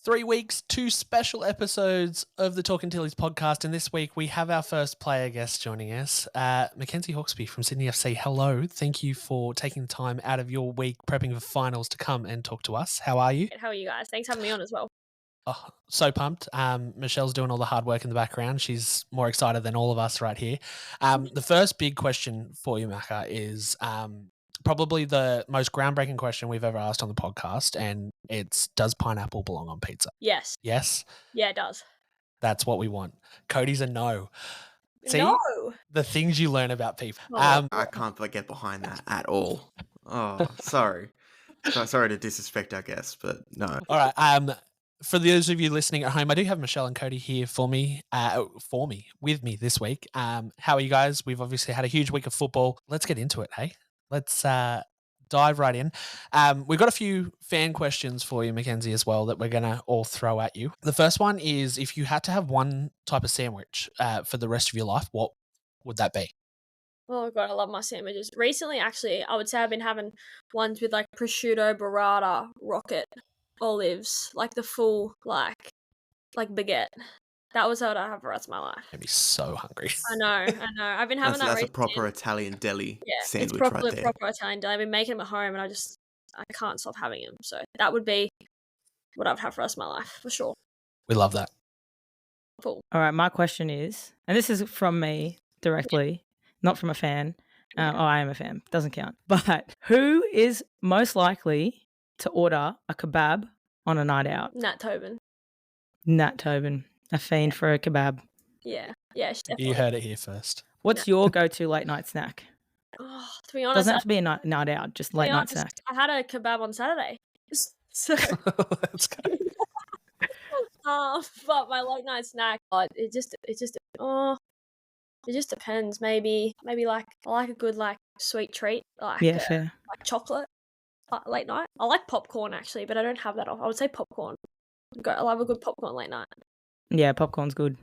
3 weeks, 2 special episodes of the Talking Tillies podcast. And this week we have our first player guest joining us, Mackenzie Hawkesby from Sydney FC. Hello. Thank you for taking the time out of your week prepping for finals to come and talk to us. How are you? How are you guys? Thanks for having me on as well. Oh, so pumped. Michelle's doing all the hard work in the background. She's more excited than all of us right here. The first big question for you, Macca, is probably the most groundbreaking question we've ever asked on the podcast, and it's, does pineapple belong on pizza? Yes. Yes? Yeah, it does. That's what we want. Cody's a no. See? No. The things you learn about people. Oh. I can't get behind that at all. Oh, sorry. Sorry to disrespect our guests, but no. All right. For those of you listening at home, I do have Michelle and Cody here with me this week. How are you guys? We've obviously had a huge week of football. Let's get into it, hey? Let's dive right in. We've got a few fan questions for you, Mackenzie, as well, that we're going to all throw at you. The first one is, if you had to have one type of sandwich for the rest of your life, what would that be? Oh god, I love my sandwiches. Recently, actually, I would say I've been having ones with like prosciutto, burrata, rocket, olives, like the full like baguette. That was what I have for the rest of my life. I'd be so hungry. I know. I've been having That's that. a proper Italian deli sandwich it's proper, right there. proper Italian deli. I've been making them at home, and I can't stop having them. So that would be what I'd have for the rest of my life for sure. We love that. Cool. All right, my question is, and this is from me directly, not from a fan. I am a fan. Doesn't count. But who is most likely to order a kebab on a night out? Nat Tobin. Nat Tobin, a fiend for a kebab. Yeah, definitely. You heard it here first. What's your go-to late night snack? Oh, to be honest, Doesn't have to be a night out, just late night snack. I had a kebab on Saturday. So, Let's go. but my late night snack, it just depends. Maybe like I like a good like sweet treat, like fair. like chocolate late night. I like popcorn actually, but I don't have that often. I would say popcorn. I love a good popcorn late night. Yeah, popcorn's good.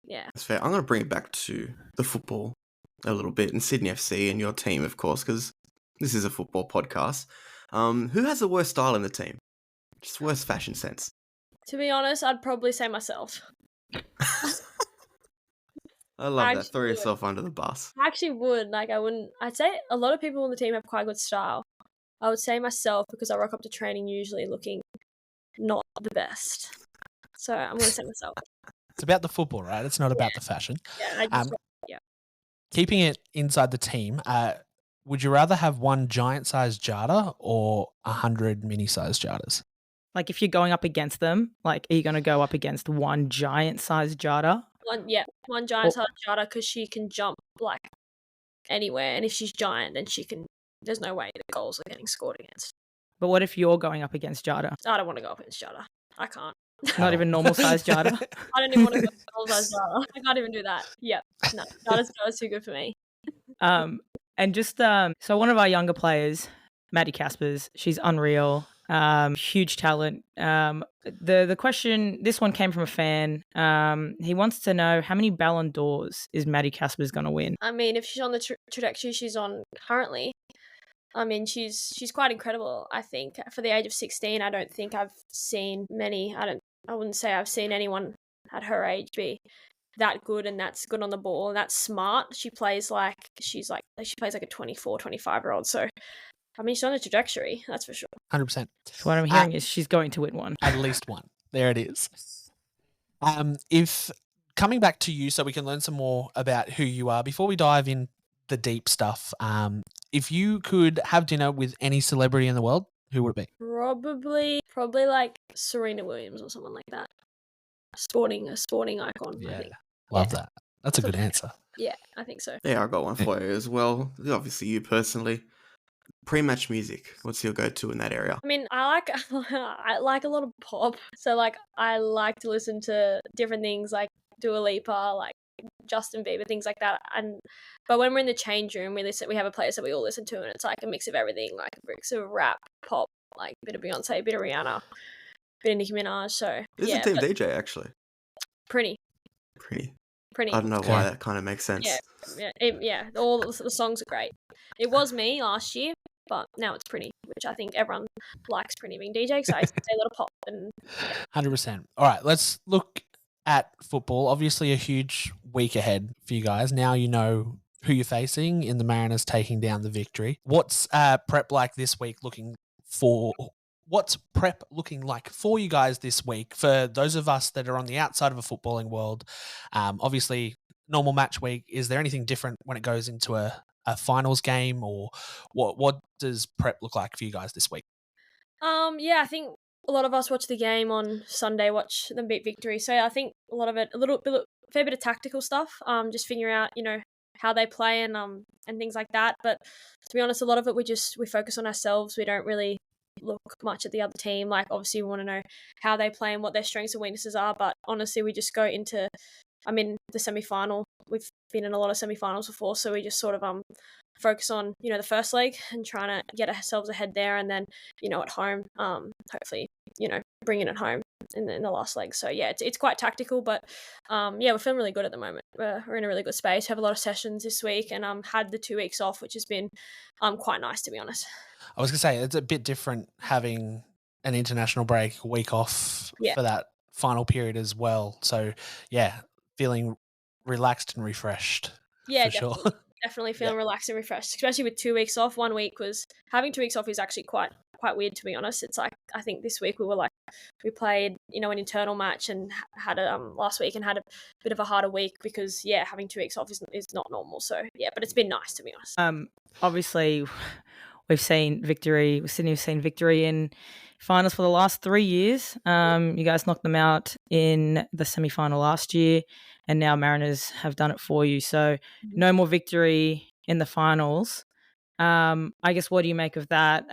Yeah, That's fair. I'm going to bring it back to the football a little bit, and Sydney FC and your team, of course, because this is a football podcast. Who has the worst style in the team? Just worst fashion sense. to be honest, I'd probably say myself. I love that. actually Throw would. yourself under the bus. I actually would. Like, I wouldn't. I'd say a lot of people on the team have quite good style. I would say myself because I rock up to training usually looking not the best. So I'm going to say myself. It's about the football, right? It's not about the fashion. Yeah, I just Keeping it inside the team, would you rather have one giant-sized Jada or 100 mini-sized Jadas? Like if you're going up against them, like are you going to go up against one giant-sized Jada? one giant size Jada because she can jump like anywhere, and if she's giant, then she can. There's no way the goals are getting scored against. But what if you're going up against Jada? I don't want to go up against Jada. I can't. Not even normal-sized Jada? I don't even want to go up against Jada. I can't even do that. Yep. No, Jada's too good for me. And just so one of our younger players, Maddie Caspers, she's unreal, huge talent. The question, this one came from a fan. He wants to know how many Ballon d'Ors is Maddie Caspers going to win? I mean, if she's on the trajectory she's on currently, I mean, she's quite incredible. I think for the age of 16, I don't think I've seen many. I wouldn't say I've seen anyone at her age be that good and that's good on the ball and that's smart. She plays like she plays like a 24, 25-year-old. So, I mean, she's on a trajectory, that's for sure. 100%. So what I'm hearing is she's going to win one. At least one. There it is. If coming back to you so we can learn some more about who you are, before we dive in the deep stuff, if you could have dinner with any celebrity in the world, who would it be? Probably like Serena Williams or someone like that. A sporting icon, I think. Love that. That's a good answer. Yeah, I think so. Yeah, I got one for you as well. Obviously, you personally. Pre-match music. What's your go-to in that area? I mean, I like a lot of pop. So like I like to listen to different things like Dua Lipa, like Justin Bieber, things like that. But when we're in the change room, we have a playlist that we all listen to, and it's like a mix of everything, like a mix of rap, pop, like a bit of Beyonce, a bit of Rihanna, a bit of Nicki Minaj. So This is a team DJ actually. Pretty. I don't know why that kind of makes sense. Yeah. All the songs are great. It was me last year, but now it's Pretty, which I think everyone likes Pretty being DJ because I used to say a little pop and 100%. All right, let's look at football. Obviously, a huge week ahead for you guys. Now you know who you're facing in the Mariners taking down the Victory. What's prep like this week looking for? What's prep looking like for you guys this week? For those of us that are on the outside of a footballing world, obviously, normal match week, is there anything different when it goes into a finals game, or what does prep look like for you guys this week? Yeah, I think a lot of us watch the game on Sunday, watch them beat Victory. So I think a lot of it, fair bit of tactical stuff. Just figuring out, how they play and things like that. But to be honest, a lot of it we focus on ourselves. We don't really look much at the other team. Like obviously we want to know how they play and what their strengths and weaknesses are. But honestly, we just go into, the semi-final. We've been in a lot of semi-finals before, so we just sort of focus on the first leg and trying to get ourselves ahead there, and then at home hopefully bringing it home in the last leg. So yeah, it's quite tactical, but yeah, we're feeling really good at the moment. We're in a really good space. We have a lot of sessions this week, and had the 2 weeks off, which has been quite nice, to be honest. I was gonna say it's a bit different having an international break, a week off Yeah. for that final period as well. So yeah, feeling relaxed and refreshed. Yeah, for sure. definitely feeling relaxed and refreshed, especially with 2 weeks off. Having 2 weeks off is actually quite weird, to be honest. It's like, I think this week we played an internal match and had a last week and had a bit of a harder week because having 2 weeks off is not normal. So yeah, but it's been nice, to be honest. Obviously, we've seen victory. Sydney have seen victory in finals for the last 3 years. You guys knocked them out in the semi-final last year, and now Mariners have done it for you. So no more victory in the finals. I guess, what do you make of that?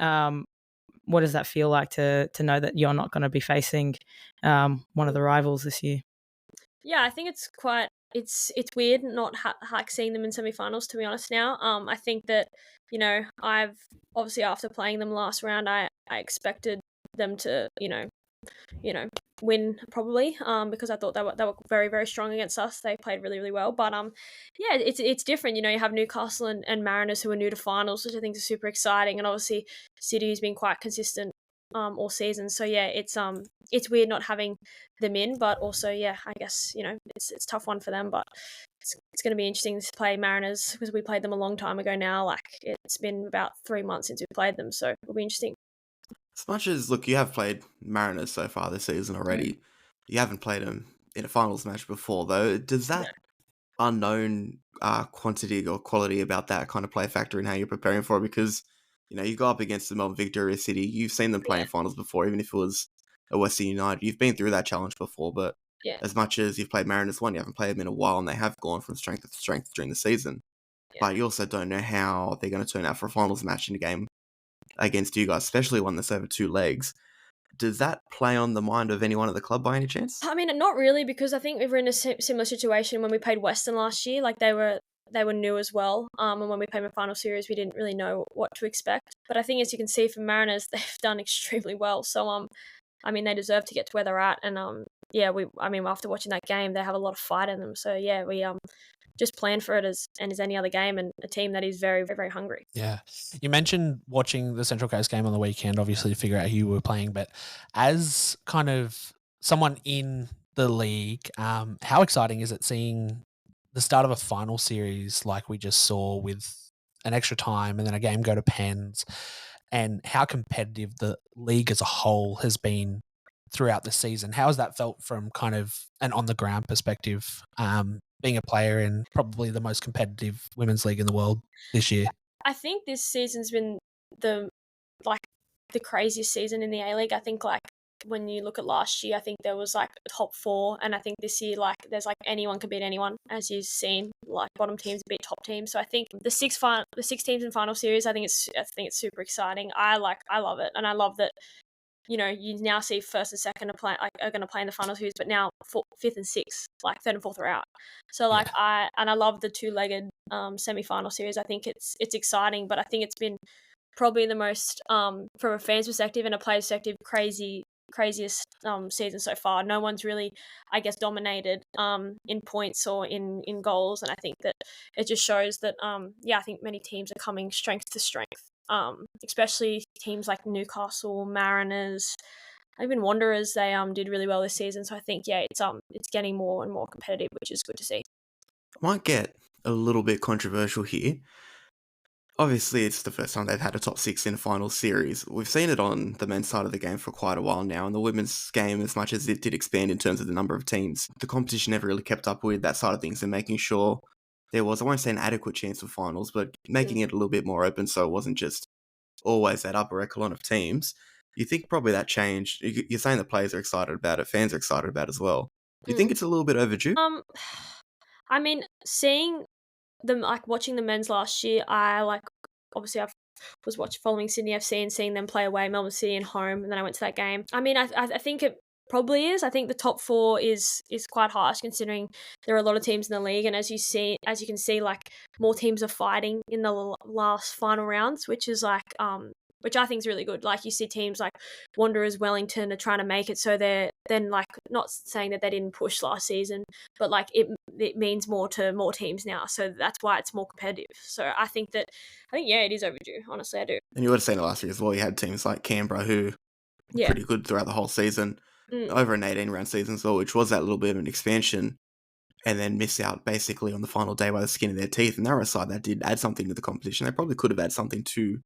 What does that feel like to know that you're not going to be facing one of the rivals this year? Yeah, I think it's weird not seeing them in semi-finals, to be honest. Now, I think that I've obviously, after playing them last round, I expected them to win probably, because I thought they were very, very strong against us. They played really, really well, but yeah, it's different. You have Newcastle and Mariners who are new to finals, which I think is super exciting, and obviously City's been quite consistent all season. So yeah, it's weird not having them in, but also yeah, I guess it's a tough one for them, but it's going to be interesting to play Mariners because we played them a long time ago now. Like, it's been about 3 months since we played them, so it'll be interesting. As much as, look, you have played Mariners so far this season already, you haven't played them in a finals match before, though. Does that unknown quantity or quality about that kind of play a factor in how you're preparing for it? Because, you go up against the Melbourne Victoria City, you've seen them play in finals before, even if it was a Western United. You've been through that challenge before, but as much as you've played Mariners one, you haven't played them in a while, and they have gone from strength to strength during the season. But you also don't know how they're going to turn out for a finals match in a game against you guys, especially one that's over 2 legs. Does that play on the mind of anyone at the club by any chance? I mean, not really, because I think we were in a similar situation when we played Western last year. Like, they were new as well. And when we played the final series, we didn't really know what to expect. But I think, as you can see from Mariners, they've done extremely well. So I mean, they deserve to get to where they're at. And after watching that game, they have a lot of fight in them. So yeah, we just plan for it as any other game, and a team that is very, very hungry. Yeah. You mentioned watching the Central Coast game on the weekend, obviously, to figure out who you were playing. But as kind of someone in the league, how exciting is it seeing the start of a final series like we just saw, with an extra time and then a game go to pens, and how competitive the league as a whole has been throughout the season? How has that felt from kind of an on-the-ground perspective, being a player in probably the most competitive women's league in the world this year? I think this season's been the craziest season in the A-League. I think, when you look at last year, I think there was top 4, and I think this year, there's anyone can beat anyone, as you've seen, bottom teams beat top teams. So I think the 6 teams in final series, I think it's super exciting. I love it, and I love that you now see first and second are going to play in the final series, but now fifth and sixth, third and fourth are out. So I love the 2-legged semi-final series. I think it's exciting, but I think it's been probably the most, from a fan's perspective and a player's perspective, craziest season so far. No one's really, I guess, dominated in points or in goals, and I think that it just shows that I think many teams are coming strength to strength. especially teams like Newcastle, Mariners, even Wanderers. They did really well this season. So I think it's getting more and more competitive, which is good to see. I might get a little bit controversial here. Obviously, it's the first time they've had a top 6 in a final series. We've seen it on the men's side of the game for quite a while now, and the women's game, as much as it did expand in terms of the number of teams, the competition never really kept up with that side of things and making sure there was, I won't say an adequate chance of finals, but making it a little bit more open so it wasn't just always that upper echelon of teams. You think probably that changed? You're saying the players are excited about it, fans are excited about it as well. Do you think it's a little bit overdue? I mean, seeing them, like watching the men's last year, obviously I was following Sydney FC and seeing them play away Melbourne City and home, and then I went to that game. I mean, I think it probably is. I think the top 4 is quite harsh considering there are a lot of teams in the league, and as you can see, like more teams are fighting in the last final rounds, which is like which I think is really good. Like you see teams like Wanderers, Wellington are trying to make it, so they're then like not saying that they didn't push last season, but like it means more to more teams now, so that's why it's more competitive. So I think it is overdue. Honestly, I do. And you would have seen it last year as well. You had teams like Canberra who were pretty good throughout the whole season, over an 18-round season as well, which was that little bit of an expansion, and then miss out basically on the final day by the skin of their teeth. And they're a side that did add something to the competition. They probably could have added something to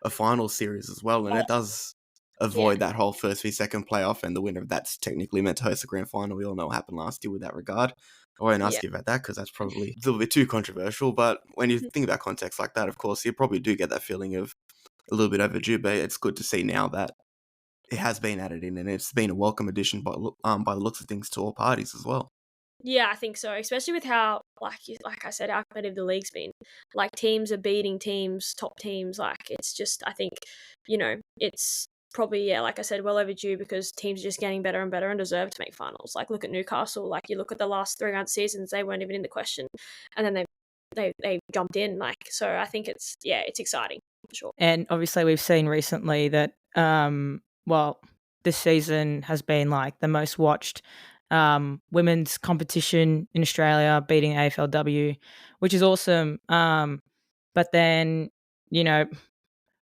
a final series as well, and it does avoid that whole first v second playoff, and the winner of that's technically meant to host the grand final. We all know what happened last year with that regard. I won't ask you about that because that's probably a little bit too controversial, but when you think about context like that, of course, you probably do get that feeling of a little bit overdue, but it's good to see now that it has been added in, and it's been a welcome addition by the looks of things to all parties as well. Yeah, I think so. Especially with how, like I said, how competitive the league's been. Like teams are beating teams, top teams. Like it's just, I think, it's probably like I said, well overdue because teams are just getting better and better and deserve to make finals. Like look at Newcastle. Like you look at the last 3 round seasons, they weren't even in the question, and then they jumped in. Like so, I think it's exciting for sure. And obviously, we've seen recently that this season has been like the most watched women's competition in Australia, beating AFLW, which is awesome. But then,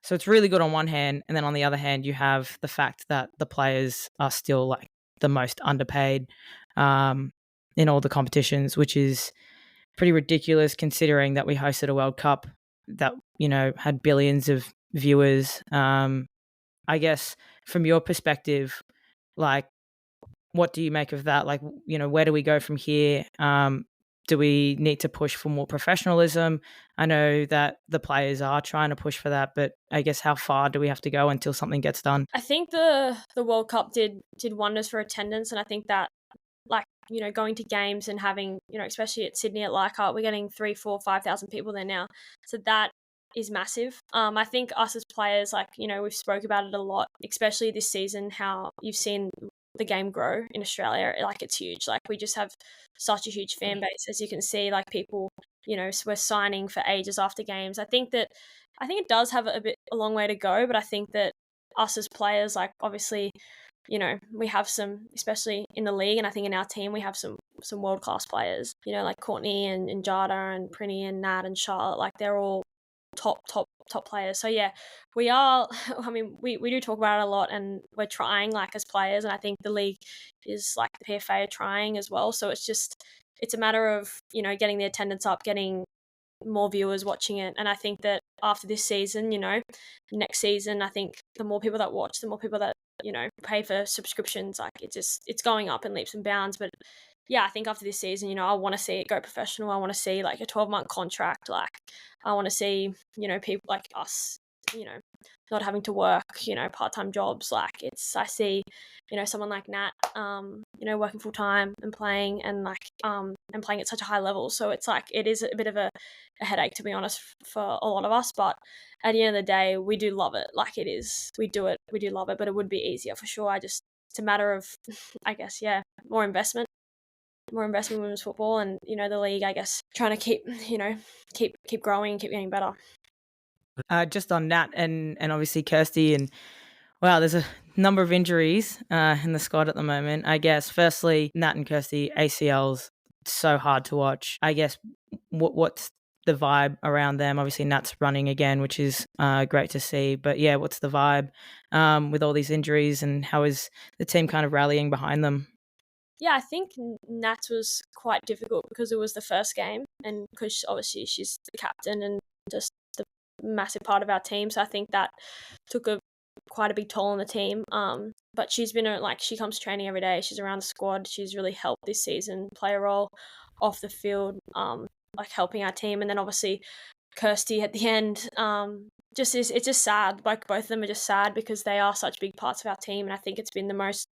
so it's really good on one hand, and then on the other hand, you have the fact that the players are still like the most underpaid in all the competitions, which is pretty ridiculous considering that we hosted a World Cup that, had billions of viewers. I guess from your perspective, like, what do you make of that? Like, where do we go from here? Do we need to push for more professionalism? I know that the players are trying to push for that, but I guess how far do we have to go until something gets done? I think the World Cup did wonders for attendance, and I think that, like, going to games and having, especially at Sydney at Leichhardt, we're getting 3, 4, 5,000 people there now. So that is massive. I think us as players, like, we've spoke about it a lot, especially this season, how you've seen the game grow in Australia. Like it's huge. Like we just have such a huge fan base, as you can see. Like people, we're signing for ages after games. I think it does have a long way to go, but I think that us as players, like obviously, we have some, especially in the league, and I think in our team we have some world class players. Like Courtney and Jada and Prinny and Nat and Charlotte. Like they're all top players. So yeah, we are, I mean, we do talk about it a lot, and we're trying, like, as players, and I think the league is, like, the PFA are trying as well. So it's a matter of, getting the attendance up, getting more viewers watching it. And I think that after this season, next season, I think the more people that watch, the more people that, pay for subscriptions, like it's going up in leaps and bounds. But yeah, I think after this season, I want to see it go professional. I want to see like a 12-month contract. Like I want to see, people like us, not having to work, part-time jobs. Like I see, someone like Nat, working full-time and playing and playing at such a high level. So it's like, it is a bit of a headache, to be honest, for a lot of us. But at the end of the day, we do love it. Like it is, we do love it, but it would be easier for sure. It's a matter of, I guess, more investment in women's football, and the league, I guess, trying to keep growing, keep getting better. Just on Nat and obviously Kirsty, and wow, there's a number of injuries in the squad at the moment. I guess firstly, Nat and Kirsty, ACLs, so hard to watch. I guess what's the vibe around them? Obviously, Nat's running again, which is great to see. But yeah, what's the vibe with all these injuries, and how is the team kind of rallying behind them? Yeah, I think Nats was quite difficult because it was the first game, and because obviously she's the captain and just the massive part of our team. So I think that took quite a big toll on the team. But she's been she comes training every day. She's around the squad. She's really helped this season play a role off the field, like helping our team. And then obviously Kirsty at the end. It's just sad. Like both of them are just sad because they are such big parts of our team, and I think it's been the most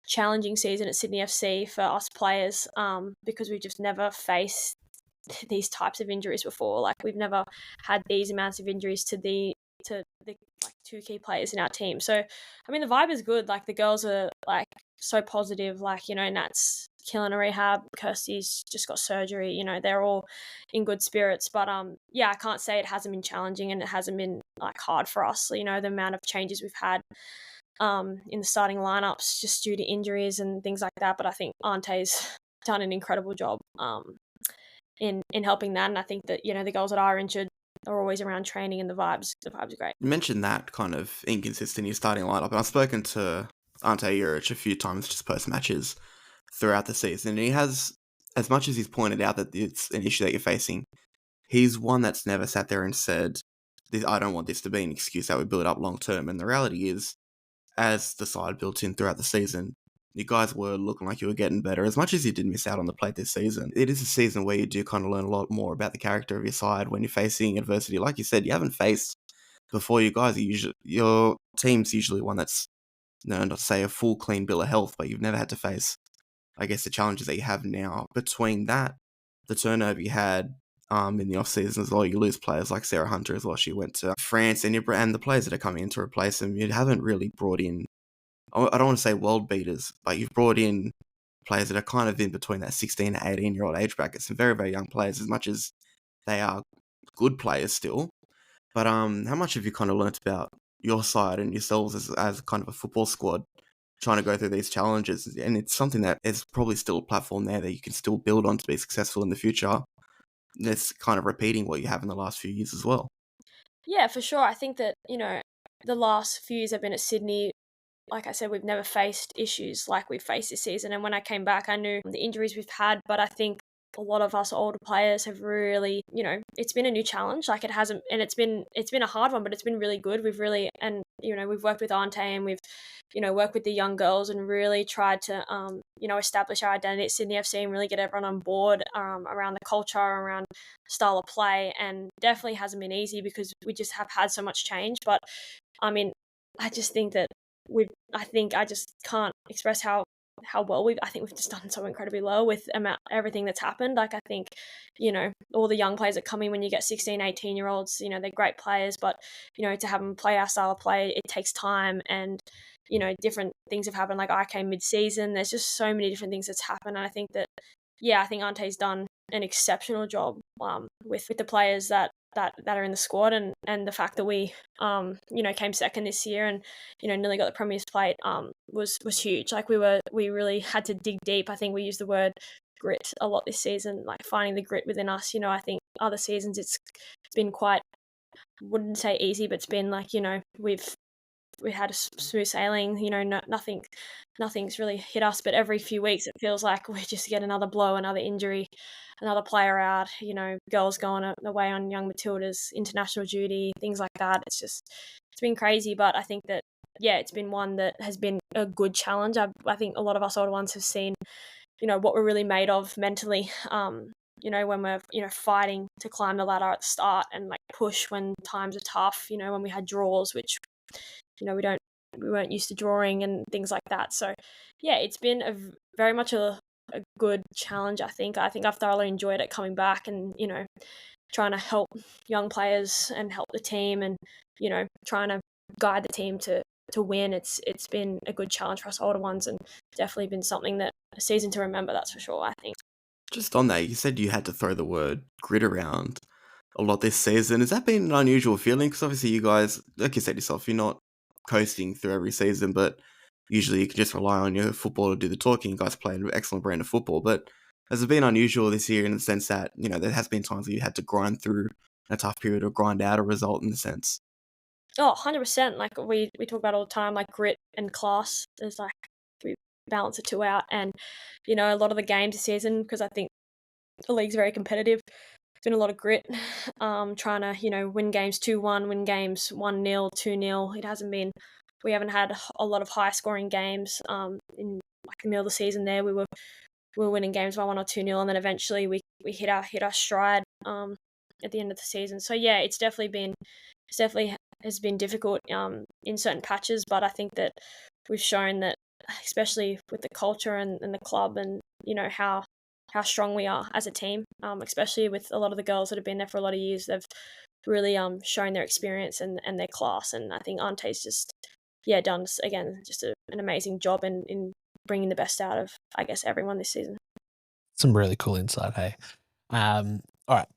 challenging season at Sydney FC for us players, because we've just never faced these types of injuries before. Like we've never had these amounts of injuries to the like two key players in our team. So I mean the vibe is good. Like the girls are like so positive. Like, you know, Nat's killing a rehab, Kirsty's just got surgery, you know, they're all in good spirits. But yeah, I can't say it hasn't been challenging and it hasn't been like hard for us. You know, the amount of changes we've had in the starting lineups just due to injuries and things like that. But I think Ante's done an incredible job in helping that. And I think that, you know, the girls that are injured are always around training and the vibes are great. You mentioned that kind of inconsistent in your starting lineup, and I've spoken to Ante Juric a few times just post matches throughout the season. And he has, as much as he's pointed out that it's an issue that you're facing, he's one that's never sat there and said, I don't want this to be an excuse that we build up long term. And the reality is, as the side built in throughout the season, you guys were looking like you were getting better. As much as you did miss out on the plate this season, it is a season where you do kind of learn a lot more about the character of your side when you're facing adversity. Like you said, you haven't faced before. You guys are usually, your team's usually one that's, no, not to say a full clean bill of health, but you've never had to face, I guess, the challenges that you have now. Between that, the turnover you had in the off season as well, you lose players like Sarah Hunter as well. She went to France, and the players that are coming in to replace them, you haven't really brought in, I don't want to say world beaters, but you've brought in players that are kind of in between that 16 to 18-year-old age bracket. Some very, very young players, as much as they are good players still. But how much have you kind of learnt about your side and yourselves as kind of a football squad trying to go through these challenges? And it's something that is probably still a platform there that you can still build on to be successful in the future. That's kind of repeating what you have in the last few years as well. Yeah, for sure. I think that, you know, the last few years I've been at Sydney, like I said, we've never faced issues like we've faced this season. And when I came back, I knew the injuries we've had, but I think a lot of us older players have really, you know, it's been a new challenge. Like it hasn't, and it's been a hard one, but it's been really good. We've really, and you know, we've worked with Ante and we've, you know, worked with the young girls and really tried to, you know, establish our identity at Sydney FC and really get everyone on board around the culture, around style of play. And definitely hasn't been easy because we just have had so much change. But I mean, I just think that I just can't express how well I think we've just done so incredibly low with everything that's happened. Like I think, you know, all the young players that come in when you get 16, 18-year-olds, you know, they're great players, but, you know, to have them play our style of play, it takes time and, you know, different things have happened. Like I came mid-season. There's just so many different things that's happened. And I think that, yeah, I think Ante's done an exceptional job with the players that are in the squad, and the fact that we you know, came second this year and, you know, nearly got the Premier's plate was huge. Like we really had to dig deep. I think we used the word grit a lot this season, like finding the grit within us. You know, I think other seasons it's been quite, wouldn't say easy, but it's been like, you know, we had a smooth sailing, you know, nothing's really hit us, but every few weeks it feels like we just get another blow, another injury, another player out, you know, girls going away on young Matilda's international duty, things like that. It's been crazy, but I think that, yeah, it's been one that has been a good challenge. I think a lot of us older ones have seen, you know, what we're really made of mentally, you know, when we're, you know, fighting to climb the ladder at the start and like push when times are tough, you know, when we had draws, which, you know, we weren't used to drawing and things like that. So yeah, it's been very much a good challenge. I think I've thoroughly enjoyed it coming back and, you know, trying to help young players and help the team and, you know, trying to guide the team to win. It's been a good challenge for us older ones and definitely been something that a season to remember, that's for sure, I think. Just on that, you said you had to throw the word grit around a lot this season. Has that been an unusual feeling? Because obviously you guys, like you said yourself, you're not coasting through every season, but usually you can just rely on your football to do the talking. You guys play an excellent brand of football, but Has it been unusual this year in the sense that, there has been times where you had to grind through a tough period or grind out a result in the sense? Oh, 100%. Like we talk about all the time, like grit and class. There's like we balance the two out, and a lot of the games this season, because I think the league's very competitive. It's been a lot of grit, trying to win games 2-1, win games 1-0, 2-0. It hasn't been. We haven't had a lot of high scoring games. In like the middle of the season, there we were winning games by 1 or 2-0, and then eventually we hit our stride at the end of the season. So yeah, it's definitely has been difficult in certain patches, but I think that we've shown that, especially with the culture and the club, and how strong we are as a team, especially with a lot of the girls that have been there for a lot of years. They've really shown their experience and their class, and I think Ante's just done again just an amazing job in bringing the best out of, I guess, everyone this season. Some really cool insight, hey. All right.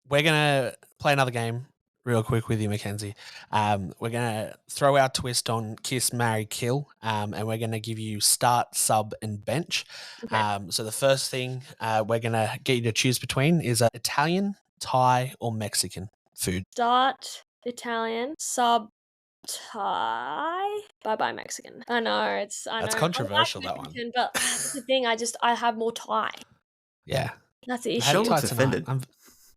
We're going to play another game real quick with you, Mackenzie. We're going to throw our twist on Kiss, Marry, Kill, and we're going to give you start, sub, and bench. Okay. So the first thing we're going to get you to choose between is Italian, Thai, or Mexican food. Start Italian, sub Thai, bye Mexican. I know That's controversial, I like that one. Mexican, but that's the thing. I have more Thai. Yeah. That's the Had issue. Thai looks tonight. offended.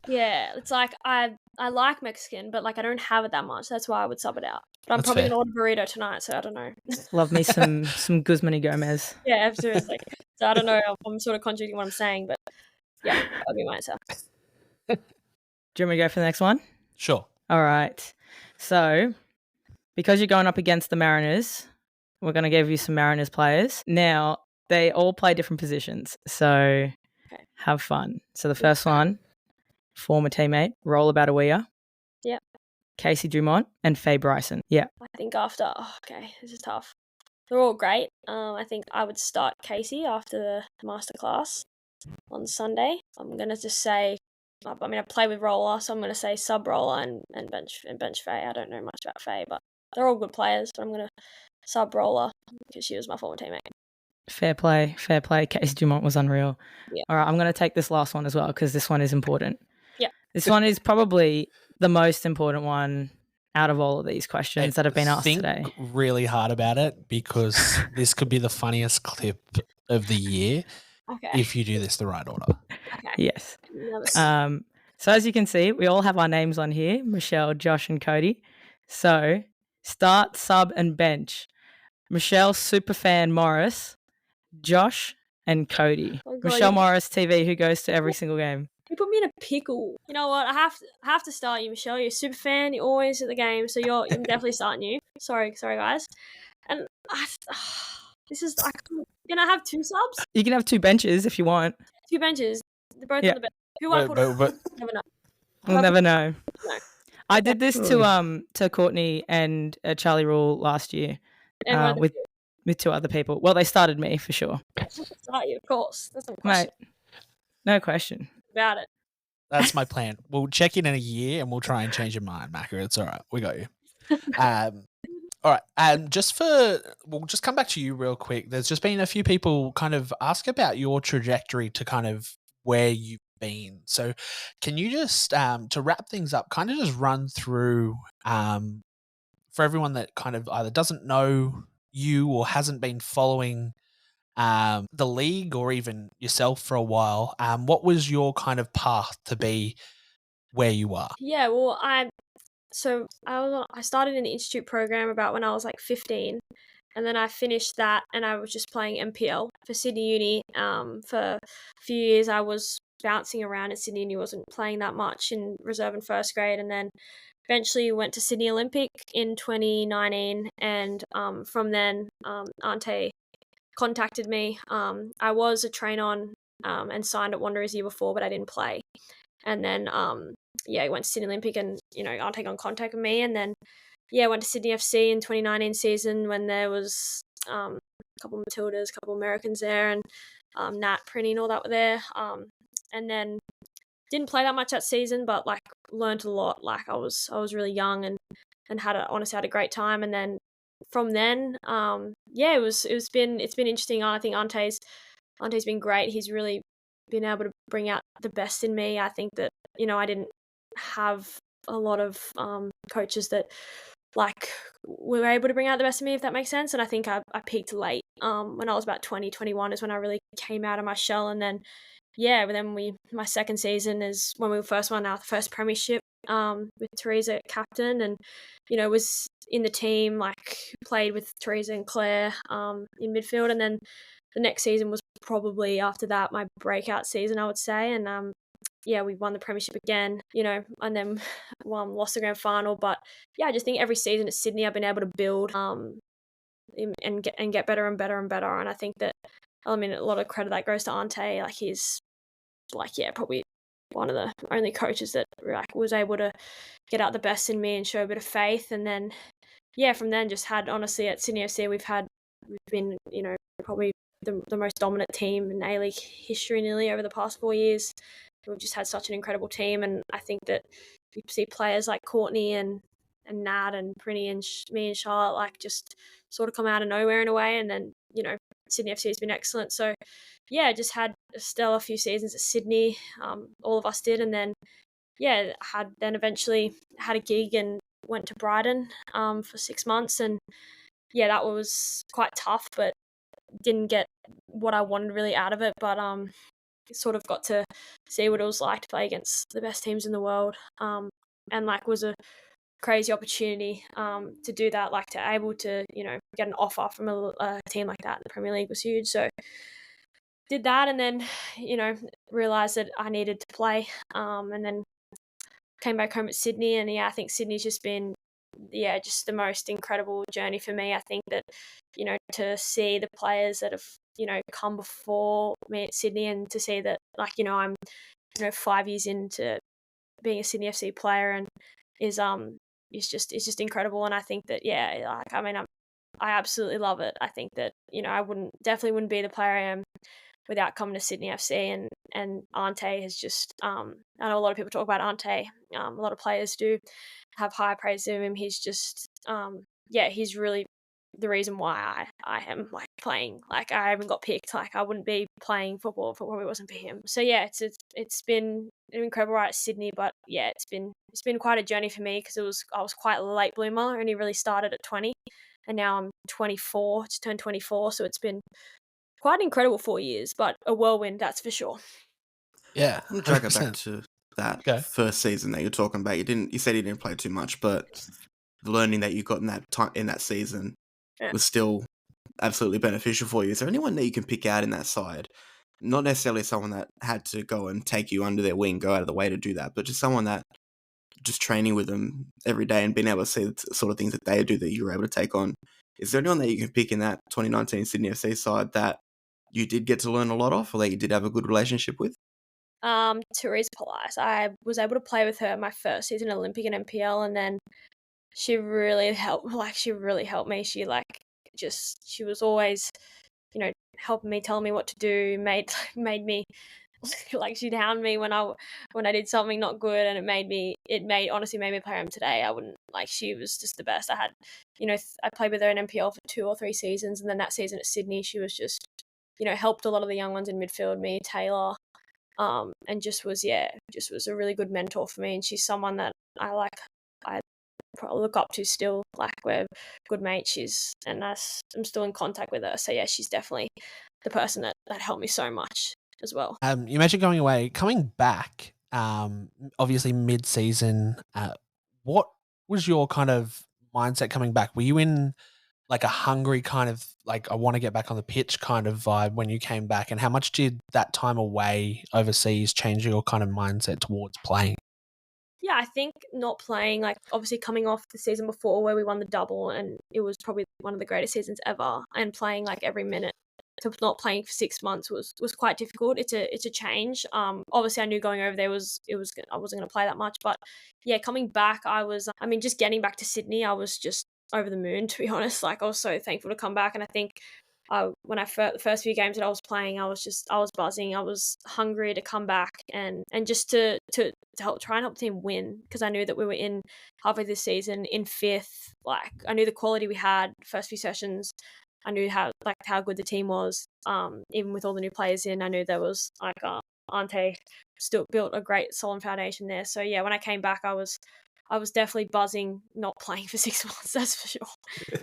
Yeah, it's like I like Mexican, but like I don't have it that much. That's why I would sub it out. But I'm That's probably fair. gonna order burrito tonight, so I don't know. Love me some Guzman y Gomez. Yeah, seriously. So I don't know. I'm sort of contradicting what I'm saying, but yeah, that'll be my answer. Do you want me to go for the next one? Sure. All right. So, because you're going up against the Mariners, we're going to give you some Mariners players. Now, they all play different positions, so have fun. So the first one, former teammate, Roller Batawia. Yep. Casey Dumont and Faye Bryson. Yeah. I think after, this is tough. They're all great. I think I would start Casey after the masterclass on Sunday. I'm going to just say, I play with Roller, so I'm going to say sub Roller and bench Faye. I don't know much about Faye, but they're all good players, but I'm going to sub Roller because she was my former teammate. Fair play. Casey Dumont was unreal. Yeah. All right, I'm going to take this last one as well because this one is important. Yeah. This one is probably the most important one out of all of these questions that have been asked today. Think really hard about it because this could be the funniest clip of the year if you do this the right order. Okay. Yes. So as you can see, we all have our names on here, Michelle, Josh, and Cody. So start, sub, and bench. Michelle, Superfan Morris, Josh, and Cody. Oh God, Michelle Morris TV, who goes to every single game. You put me in a pickle. You know what? I have to start you, Michelle. You're a super fan. You're always at the game, so I'm definitely starting you. Sorry, guys. And can I have 2 subs? You can have 2 benches if you want. 2 benches. They're both on the bench. Who I put on? Never know. We'll never know. No. I did this to Courtney and Charlie Rule last year with 2 other people. Well, they started me for sure. Start you, of course. That's no question. Mate, no question About it. That's my plan. We'll check in a year and we'll try and change your mind, Macca. It's all right. We got you. All right. We'll just come back to you real quick. There's just been a few people kind of ask about your trajectory to kind of where you've been. So can you just, to wrap things up, kind of just run through for everyone that kind of either doesn't know you or hasn't been following the league or even yourself for a while, what was your kind of path to be where you are? Yeah, well, I started in the institute program about when I was like 15, and then I finished that, and I was just playing MPL for Sydney Uni. For a few years, I was bouncing around at Sydney Uni, wasn't playing that much in reserve and first grade, and then eventually went to Sydney Olympic in 2019, and from then, Ante contacted me. I was a train-on and signed at Wanderers the year before, but I didn't play. And then, I went to Sydney Olympic and, Ante got in contact with me. And then, went to Sydney FC in 2019 season when there was a couple of Matildas, a couple of Americans there, and Nat, Prinny and all that were there. And then didn't play that much that season, but like learned a lot. Like I was really young and honestly had a great time. And then from then, it's been interesting. I think Ante's been great. He's really been able to bring out the best in me. I think that, I didn't have a lot of coaches that like were able to bring out the best in me, if that makes sense. And I think I peaked late. When I was about 20, 21 is when I really came out of my shell. And then, my second season is when we first won our first premiership with Teresa captain, and, was in the team, like played with Teresa and Claire in midfield. And then the next season was probably after that my breakout season, I would say. And we won the premiership again, and then lost the grand final. But I just think every season at Sydney I've been able to build and get better and better and better. And I think that, a lot of credit that goes to Ante. Like, he's probably one of the only coaches that was able to get out the best in me and show a bit of faith. And then from then just had, honestly, at Sydney FC we've been probably the most dominant team in A-League history nearly over the past 4 years. We've just had such an incredible team, and I think that you see players like Courtney and Nat and Prinny and me and Charlotte just sort of come out of nowhere in a way. And then Sydney FC has been excellent. So just had a stellar few seasons at Sydney. All of us did, and then eventually had a gig and went to Brighton for 6 months, and that was quite tough, but didn't get what I wanted really out of it. But sort of got to see what it was like to play against the best teams in the world, and was a crazy opportunity to do that. To able to get an offer from a team like that in the Premier League was huge. So did that, and then realised that I needed to play, and then came back home at Sydney. And I think Sydney's just been just the most incredible journey for me. I think that to see the players that have come before me at Sydney, and to see that I'm 5 years into being a Sydney FC player, and is just incredible. And I think that I absolutely love it. I think that I definitely wouldn't be the player I am without coming to Sydney FC. And Ante has just I know a lot of people talk about Ante, a lot of players do have high praise of him. He's just he's really the reason why I am playing. I haven't got picked. I wouldn't be playing football if it probably wasn't for him. So it's been an incredible ride at Sydney, but it's been quite a journey for me, because I was quite a late bloomer. I only really started at 20, and now I'm 24, just turned 24. So it's been quite an incredible 4 years, but a whirlwind, that's for sure. Yeah, I'm gonna drag it 100%. back to that first season that you're talking about. You said you didn't play too much, but the learning that you got in that time in that season was still absolutely beneficial for you. Is there anyone that you can pick out in that side? Not necessarily someone that had to go and take you under their wing, go out of the way to do that, but just someone that just training with them every day and being able to see the sort of things that they do that you were able to take on. Is there anyone that you can pick in that 2019 Sydney FC side that you did get to learn a lot of, or that you did have a good relationship with? Therese Police. I was able to play with her my first season at Olympic and NPL, and then she really helped. She really helped me. She she was always, helping me, telling me what to do. Made me she'd hound me when I did something not good, and honestly made me play him today. I wouldn't she was just the best. I had, I played with her in NPL for 2 or 3 seasons, and then that season at Sydney, she was just, helped a lot of the young ones in midfield, me, Taylor, and just was a really good mentor for me. And she's someone that I probably look up to still. We're good mates. I'm still in contact with her. So she's definitely the person that helped me so much as well. You mentioned going away, coming back, obviously mid-season. What was your kind of mindset coming back? Were you in a hungry kind of I want to get back on the pitch kind of vibe when you came back? And how much did that time away overseas change your kind of mindset towards playing? Yeah, I think not playing, obviously coming off the season before where we won the double, and it was probably one of the greatest seasons ever, and playing every minute, to not playing for 6 months was quite difficult. It's a change. Obviously I knew going over there I wasn't going to play that much, but coming back, just getting back to Sydney, I was just over the moon, to be honest. I was so thankful to come back, and I think when the first few games that I was playing, I was buzzing. I was hungry to come back and just to try and help the team win, because I knew that we were in halfway this season in 5th. I knew the quality we had first few sessions. I knew how good the team was. Even with all the new players in, I knew there was Ante still built a great solid foundation there. So yeah, when I came back, I was definitely buzzing not playing for 6 months. That's for sure.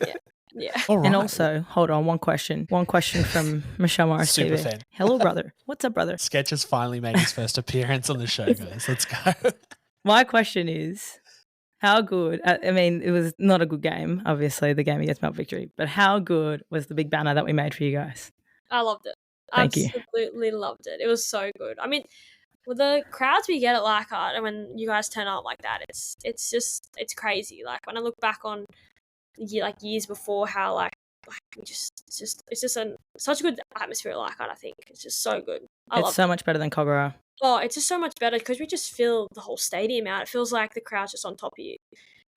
Yeah. Yeah. All right. And also, hold on, one question from Michelle Morris Super TV. fan. Hello, brother. What's up, brother? Sketch has finally made his first appearance on the show, guys. Let's go. My question is, how good, I mean, it was not a good game, obviously, the game against Mount Victory, but how good was the big banner that we made for you guys? I loved it. Thank you. Absolutely loved it. It was so good. I mean, with the crowds we get at Leichhardt and when you guys turn up like that, it's crazy. Like when I look back on years before, how it's just such a good atmosphere at Leichhardt. I think it's just so good. It's so much better than Kogarah. Oh, it's just so much better because we just fill the whole stadium out. It feels like the crowd's just on top of you.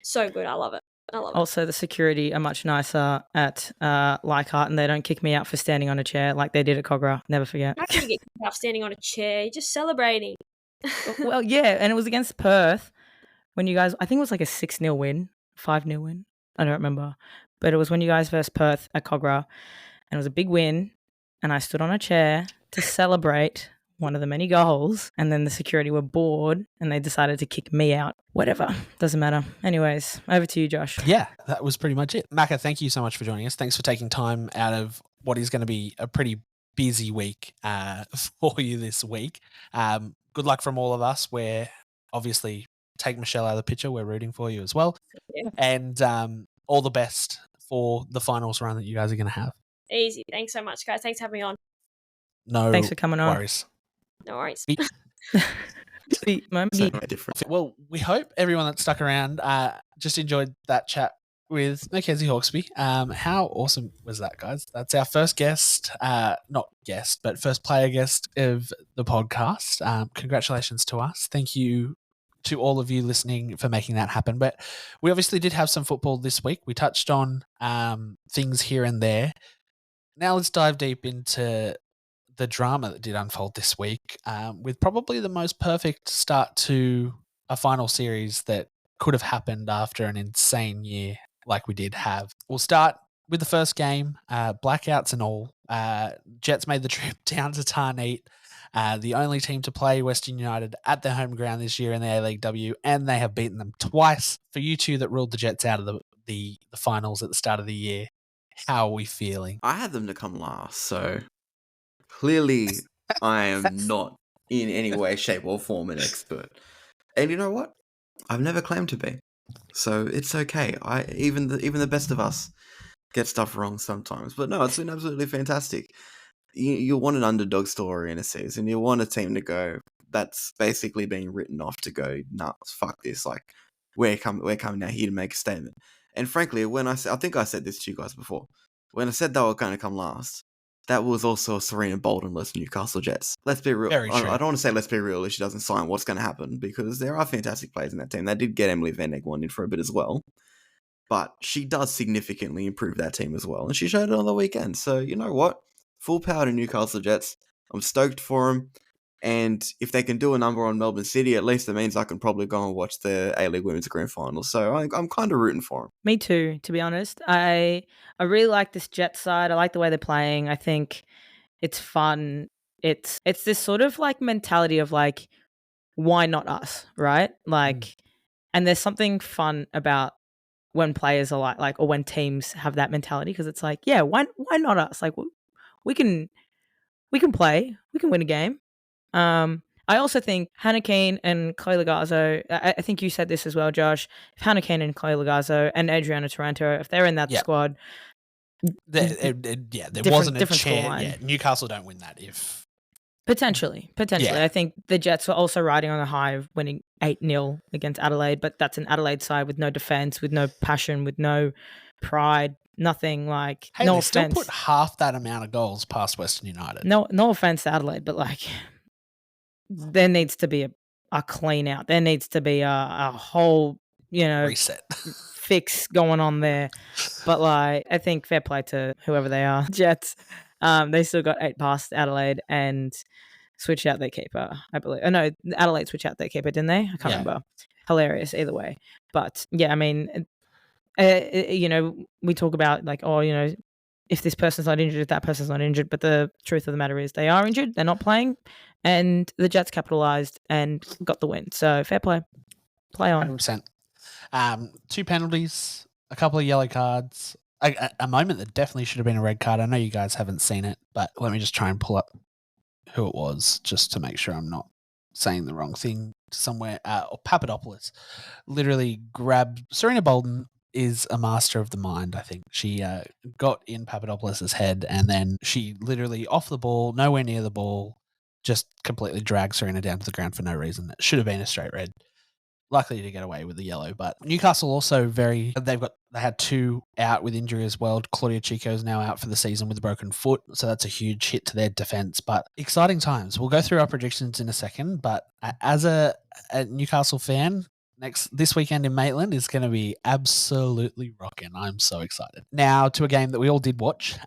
So good. I love it. Also, the security are much nicer at Leichhardt, and they don't kick me out for standing on a chair like they did at Kogarah. Never forget. How can you get kicked out standing on a chair? You're just celebrating. Well, yeah, and it was against Perth when you guys, I think it was like a 6-0 win, 5-0 win. I don't remember. But it was when you guys versus Perth at Kogarah, and it was a big win, and I stood on a chair to celebrate one of the many goals, and then the security were bored and they decided to kick me out. Whatever. Doesn't matter. Anyways, over to you, Josh. Yeah, that was pretty much it. Macca, thank you so much for joining us. Thanks for taking time out of what is going to be a pretty busy week for you this week. Good luck from all of us. We're obviously take Michelle out of the picture. We're rooting for you as well. Yeah. And all the best for the finals run that you guys are going to have. Easy. Thanks so much, guys. Thanks for having me on. No Thanks for coming on. worries. No worries. Different. Well, we hope everyone that stuck around just enjoyed that chat with Mackenzie Hawkesby. How awesome was that, guys? That's our first guest, not guest, but first player guest of the podcast. Congratulations to us. Thank you to all of you listening for making that happen. But we obviously did have some football this week. We touched on things here and there. Now let's dive deep into the drama that did unfold this week, with probably the most perfect start to a final series that could have happened after an insane year like we did have. We'll start with the first game, blackouts and all. Jets made the trip down to Tarneet, the only team to play Western United at their home ground this year in the A-League W, and they have beaten them twice. For you two that ruled the Jets out of the finals at the start of the year, how are we feeling? I had them to come last, so clearly I am not in any way, shape, or form an expert. And you know what? I've never claimed to be, so it's okay. Even the best of us get stuff wrong sometimes. But no, it's been absolutely fantastic. You want an underdog story in a season. You want a team to go that's basically being written off to go, nah, fuck this. Like we're coming out here to make a statement. And frankly, when I think I said this to you guys before, when I said they were going to come last, that was also a Serena Bolden-less Newcastle Jets. Let's be real. Very true. I don't want to say let's be real if she doesn't sign what's going to happen, because there are fantastic players in that team. They did get Emily Van Egmond in for a bit as well. But she does significantly improve that team as well. And she showed it on the weekend. So you know what? Full power to Newcastle Jets. I'm stoked for them. And if they can do a number on Melbourne City, at least it means I can probably go and watch the A-League Women's Grand Final. So I'm kind of rooting for them. Me too, to be honest. I really like this Jets side. I like the way they're playing. I think it's fun. It's this sort of like mentality of like, why not us, right? Like, and there's something fun about when players are like, or when teams have that mentality, because it's like, yeah, why not us? Like, we can play, we can win a game. I also think Hannah Keane and Chloe Lagazzo, I think you said this as well, Josh, if Hannah Keane and Chloe Lagazzo and Adriana Taranto, if they're in that squad, there wasn't a chance. scoreline. Newcastle don't win that if... Potentially. Yeah. I think the Jets were also riding on the high of winning 8-0 against Adelaide, but that's an Adelaide side with no defence, with no passion, with no pride, nothing like, Hey, no they offence. still put half that amount of goals past Western United. No offence to Adelaide, but like, there needs to be a clean out. There needs to be a whole, Reset. fix going on there. But like, I think fair play to whoever they are, Jets. They still got 8 past Adelaide and switched out their keeper, I believe. Oh no, Adelaide switched out their keeper, didn't they? I can't remember. Hilarious either way. But yeah, I mean, we talk about like, if this person's not injured, if that person's not injured, but the truth of the matter is they are injured. They're not playing. and the Jets capitalised and got the win. So fair play. Play on. 100%. 2 penalties, a couple of yellow cards, a moment that definitely should have been a red card. I know you guys haven't seen it, but let me just try and pull up who it was just to make sure I'm not saying the wrong thing somewhere. Papadopoulos literally grabbed Serena Bolden. Is a master of the mind, I think. She got in Papadopoulos' head, and then she literally off the ball, nowhere near the ball, just completely dragged Serena down to the ground for no reason. It should have been a straight red. Likely to get away with the yellow, but Newcastle also they had 2 out with injury as well. Claudia Chico is now out for the season with a broken foot, so that's a huge hit to their defense. But exciting times. We'll go through our predictions in a second, but as a Newcastle fan, this weekend in Maitland is going to be absolutely rocking. I'm so excited. Now to a game that we all did watch,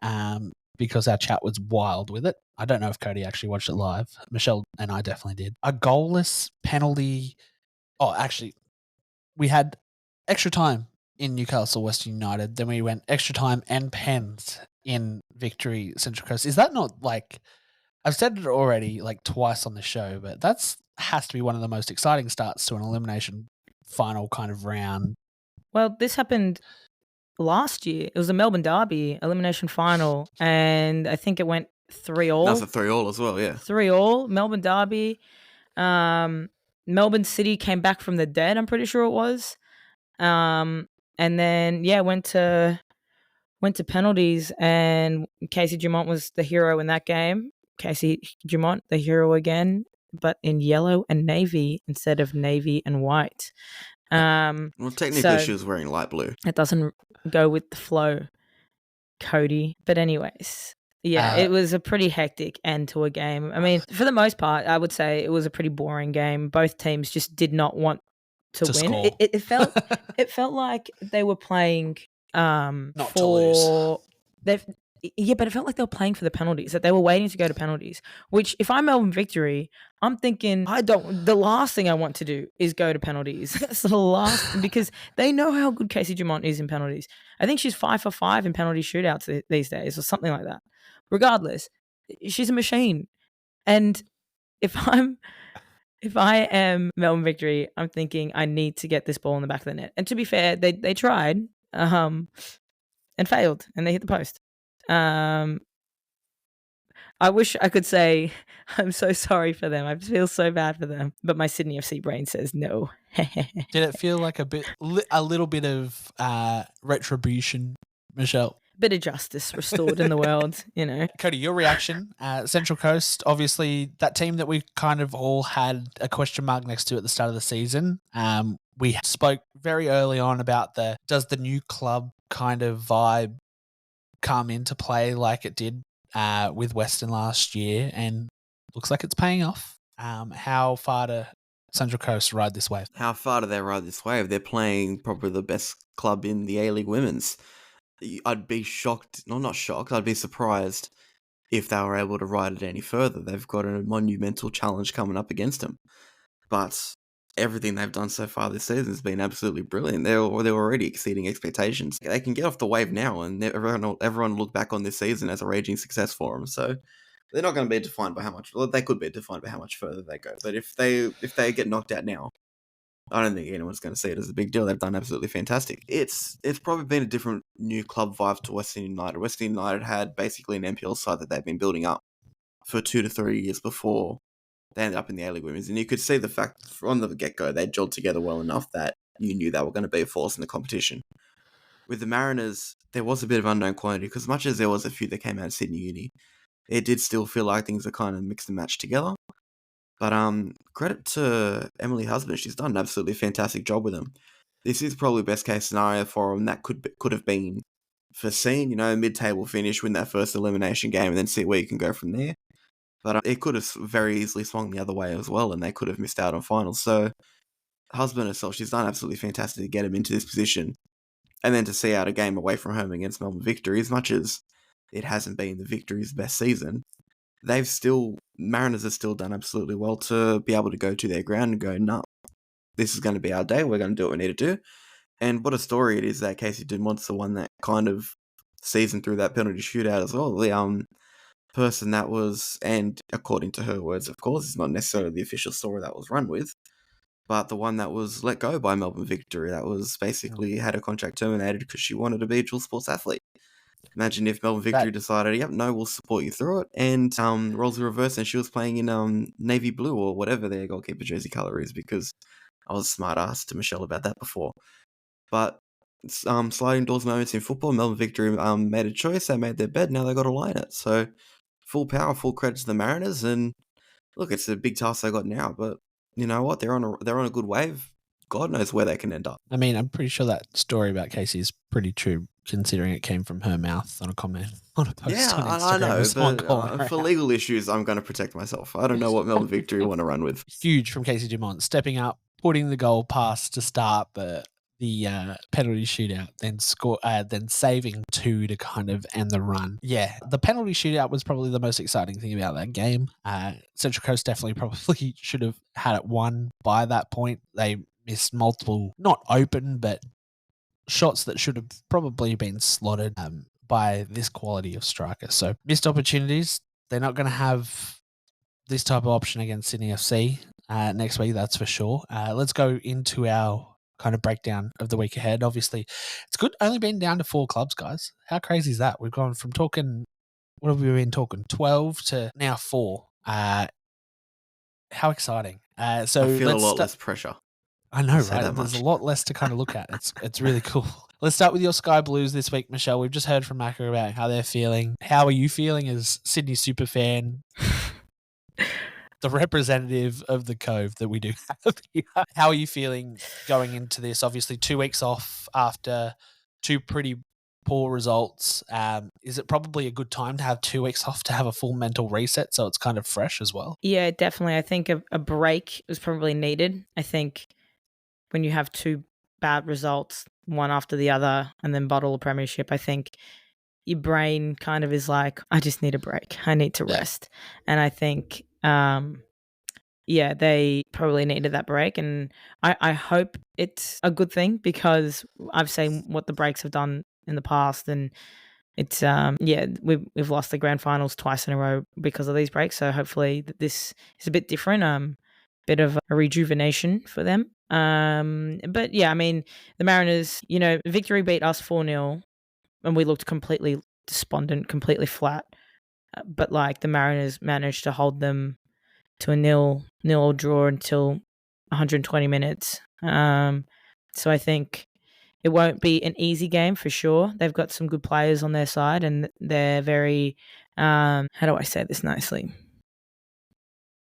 because our chat was wild with it. I don't know if Cody actually watched it live. Michelle and I definitely did. A goalless penalty. Oh, actually, we had extra time in Newcastle Western United. Then we went extra time and pens in Victory Central Coast. Is that not like, I've said it already like twice on the show, but has to be one of the most exciting starts to an elimination final kind of round. Well, this happened last year. It was a Melbourne Derby elimination final, and I think it went 3-3. That's a 3-3 as well, yeah. 3-3, Melbourne Derby. Melbourne City came back from the dead, I'm pretty sure it was. And then, went to penalties, and Casey Dumont was the hero in that game. Casey Dumont, the hero again, but in yellow and navy instead of navy and white. Well, technically she was wearing light blue. It doesn't go with the flow, Cody. But anyways, it was a pretty hectic end to a game. I mean, for the most part, I would say it was a pretty boring game. Both teams just did not want to win. It felt like they were playing not to lose. But it felt like they were playing for the penalties, that they were waiting to go to penalties, which if I'm Melbourne Victory, I'm thinking the last thing I want to do is go to penalties. That's the last, because they know how good Casey Dumont is in penalties. I think she's 5 for 5 in penalty shootouts these days or something like that. Regardless, she's a machine. And if I am Melbourne Victory, I'm thinking I need to get this ball in the back of the net. And to be fair, they tried and failed, and they hit the post. I wish I could say I'm so sorry for them. I feel so bad for them, but my Sydney FC brain says no. Did it feel like a little bit of retribution, Michelle? Bit of justice restored in the world, Cody, your reaction. Central Coast, obviously that team that we kind of all had a question mark next to at the start of the season. We spoke very early on about does the new club kind of vibe come into play like it did with Western last year, and looks like it's paying off. How far do Central Coast ride this wave? How far do they ride this wave? They're playing probably the best club in the A-League Women's. I'd be shocked, no, not shocked, I'd be surprised if they were able to ride it any further. They've got a monumental challenge coming up against them. But everything they've done so far this season has been absolutely brilliant. They're already exceeding expectations. They can get off the wave now, and everyone will look back on this season as a raging success for them. So they're not going to be defined by how much. Well, they could be defined by how much further they go. But if they get knocked out now, I don't think anyone's going to see it as a big deal. They've done absolutely fantastic. It's probably been a different new club vibe to Western United. Western United had basically an NPL side that they've been building up for 2 to 3 years before they ended up in the A-League Women's. And you could see the fact from the get-go they gelled together well enough that you knew they were going to be a force in the competition. With the Mariners, there was a bit of unknown quantity, because as much as there was a few that came out of Sydney Uni, it did still feel like things are kind of mixed and matched together. But credit to Emily Husband. She's done an absolutely fantastic job with them. This is probably best case scenario for them. That could have been foreseen, mid-table finish, win that first elimination game, and then see where you can go from there. But it could have very easily swung the other way as well, and they could have missed out on finals. So Husband herself, she's done absolutely fantastic to get him into this position. And then to see out a game away from home against Melbourne Victory, as much as it hasn't been the Victory's best season, Mariners have still done absolutely well to be able to go to their ground and go, nah, this is going to be our day. We're going to do what we need to do. And what a story it is that Casey Dumont's the one that kind of seasoned through that penalty shootout as well. The person that was, and according to her words, of course, it's not necessarily the official story that was run with, but the one that was let go by Melbourne Victory, that was basically had her contract terminated because she wanted to be a dual sports athlete. Imagine if Melbourne Victory decided, yep, no, we'll support you through it, and roles were reversed, and she was playing in navy blue or whatever their goalkeeper jersey colour is, because I was a smart ass to Michelle about that before. But sliding doors moments in football, Melbourne Victory made a choice, they made their bed, now they got to lie in it. So full power, full credit to the Mariners, and look, it's a big task they got now, but you know what? They're on a good wave. God knows where they can end up. I mean, I'm pretty sure that story about Casey is pretty true, considering it came from her mouth on a comment on a post on Instagram. I know, with someone but calling her for out. legal issues, I'm going to protect myself. I don't know what Melbourne Victory want to run with. Huge from Casey Dumont, stepping up, putting the goal past to start the penalty shootout, then saving 2 to kind of end the run. Yeah, the penalty shootout was probably the most exciting thing about that game. Central Coast definitely probably should have had it won by that point. They missed multiple, not open, but shots that should have probably been slotted by this quality of striker. So missed opportunities. They're not going to have this type of option against Sydney FC next week, that's for sure. Let's go into our kind of breakdown of the week ahead. Obviously, it's good only being down to 4 clubs, guys. How crazy is that? We've gone from talking, what have we been talking, 12 to now 4. How exciting. So I feel a lot less pressure. I know, right? There's a lot less to kind of look at. It's really cool. Let's start with your Sky Blues this week, Michelle. We've just heard from Macca about how they're feeling. How are you feeling as Sydney superfan? The representative of the Cove that we do have here. How are you feeling going into this? Obviously, 2 weeks off after 2 pretty poor results. Is it probably a good time to have 2 weeks off to have a full mental reset so it's kind of fresh as well? Yeah, definitely. I think a break was probably needed. I think when you have 2 bad results, one after the other, and then bottle a premiership, I think your brain kind of is like, I just need a break. I need to rest. And I think, they probably needed that break. And I hope it's a good thing, because I've seen what the breaks have done in the past, and it's we've lost the grand finals twice in a row because of these breaks. So hopefully this is a bit different, bit of a rejuvenation for them. But yeah, I mean, the Mariners, Victory beat us 4-0, and we looked completely despondent, completely flat. But like the Mariners managed to hold them to a 0-0 draw until 120 minutes. So I think it won't be an easy game for sure. They've got some good players on their side, and they're very, how do I say this nicely?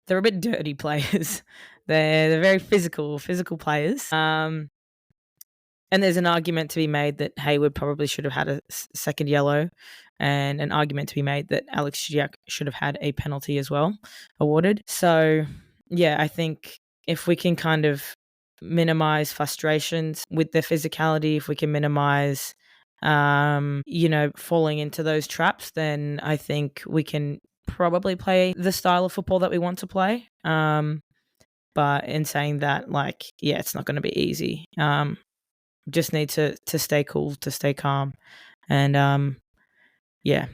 They're a bit dirty players. They're very physical players. And there's an argument to be made that Hayward probably should have had a second yellow, and an argument to be made that Alex Chidiac should have had a penalty as well awarded. So, yeah, I think if we can kind of minimize frustrations with their physicality, if we can minimize, falling into those traps, then I think we can probably play the style of football that we want to play. But in saying that, it's not going to be easy. Just need to stay cool, to stay calm. And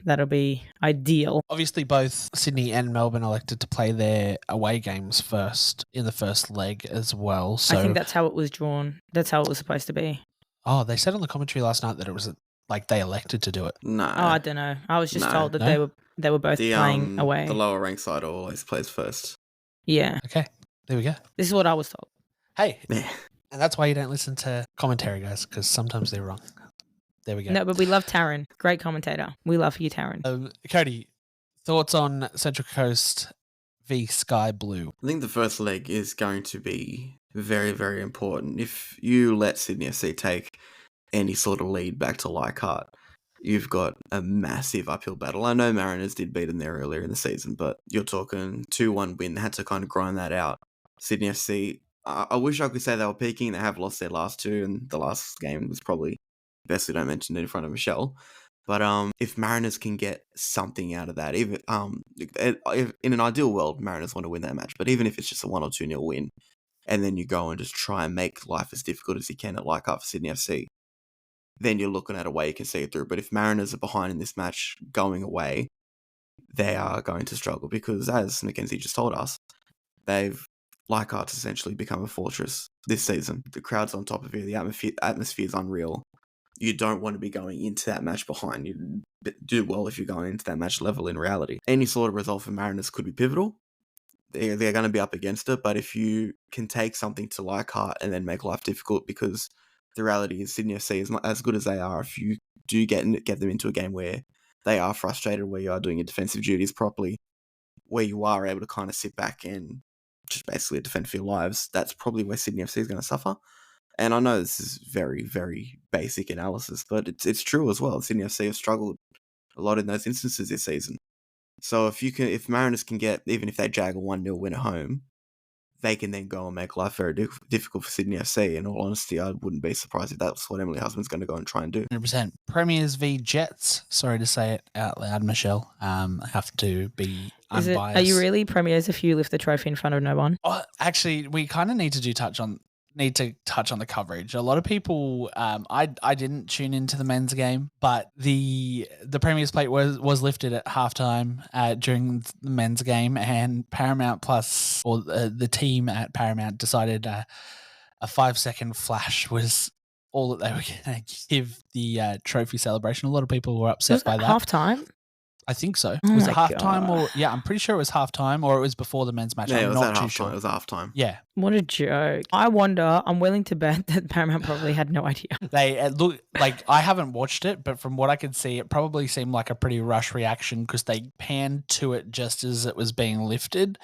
that'll be ideal. Obviously, both Sydney and Melbourne elected to play their away games first in the first leg as well. So I think that's how it was drawn. That's how it was supposed to be. Oh, they said on the commentary last night that it was like they elected to do it. No. Oh, I don't know. I was just told that they were both playing away. The lower ranked side always plays first. Yeah. Okay, there we go. This is what I was told. Hey. And that's why you don't listen to commentary, guys, because sometimes they're wrong. There we go. No, but we love Taryn. Great commentator. We love you, Taryn. Cody, thoughts on Central Coast v Sky Blue? I think the first leg is going to be very, very important. If you let Sydney FC take any sort of lead back to Leichhardt, you've got a massive uphill battle. I know Mariners did beat them there earlier in the season, but you're talking 2-1 win. They had to kind of grind that out. Sydney FC, I wish I could say they were peaking. They have lost their last 2, and the last game was probably best we don't mention it in front of Michelle. But if Mariners can get something out of that, even if in an ideal world, Mariners want to win that match. But even if it's just a 1 or 2-0 win, and then you go and just try and make life as difficult as you can at Leichhardt for Sydney FC, then you're looking at a way you can see it through. But if Mariners are behind in this match going away, they are going to struggle because, as Mackenzie just told us, they've Leichhardt's essentially become a fortress this season. The crowd's on top of you. The atmosphere's unreal. You don't want to be going into that match behind. You do well if you're going into that match level in reality. Any sort of result for Mariners could be pivotal. They're going to be up against it, but if you can take something to Leichhardt and then make life difficult, because the reality is Sydney FC is not as good as they are. If you do get them into a game where they are frustrated, where you are doing your defensive duties properly, where you are able to kind of sit back and just basically defend for your lives, that's probably where Sydney FC is going to suffer. And I know this is very, very basic analysis, but it's true as well. Sydney FC have struggled a lot in those instances this season. So if Mariners can get, even if they jag a 1-0 win at home, they can then go and make life very difficult for Sydney FC. In all honesty, I wouldn't be surprised if that's what Emily Husband's going to go and try and do. 100%. Premiers v Jets. Sorry to say it out loud, Michelle. Have to be unbiased. Are you really Premiers if you lift the trophy in front of no one? Oh, actually, we kind of need to touch on the coverage. A lot of people, I didn't tune into the men's game, but the Premier's plate was lifted at halftime during the men's game, and Paramount Plus, or the team at Paramount, decided a 5-second flash was all that they were going to give the trophy celebration. A lot of people were upset by that. Halftime? I think so. Oh Was it my halftime God. I'm pretty sure it was halftime, or it was before the men's match. Yeah, I'm it was not at too halftime. sure. It was halftime. Yeah. What a joke. I wonder, I'm willing to bet that Paramount probably had no idea. They look like, I haven't watched it, but from what I could see, it probably seemed like a pretty rush reaction because they panned to it just as it was being lifted,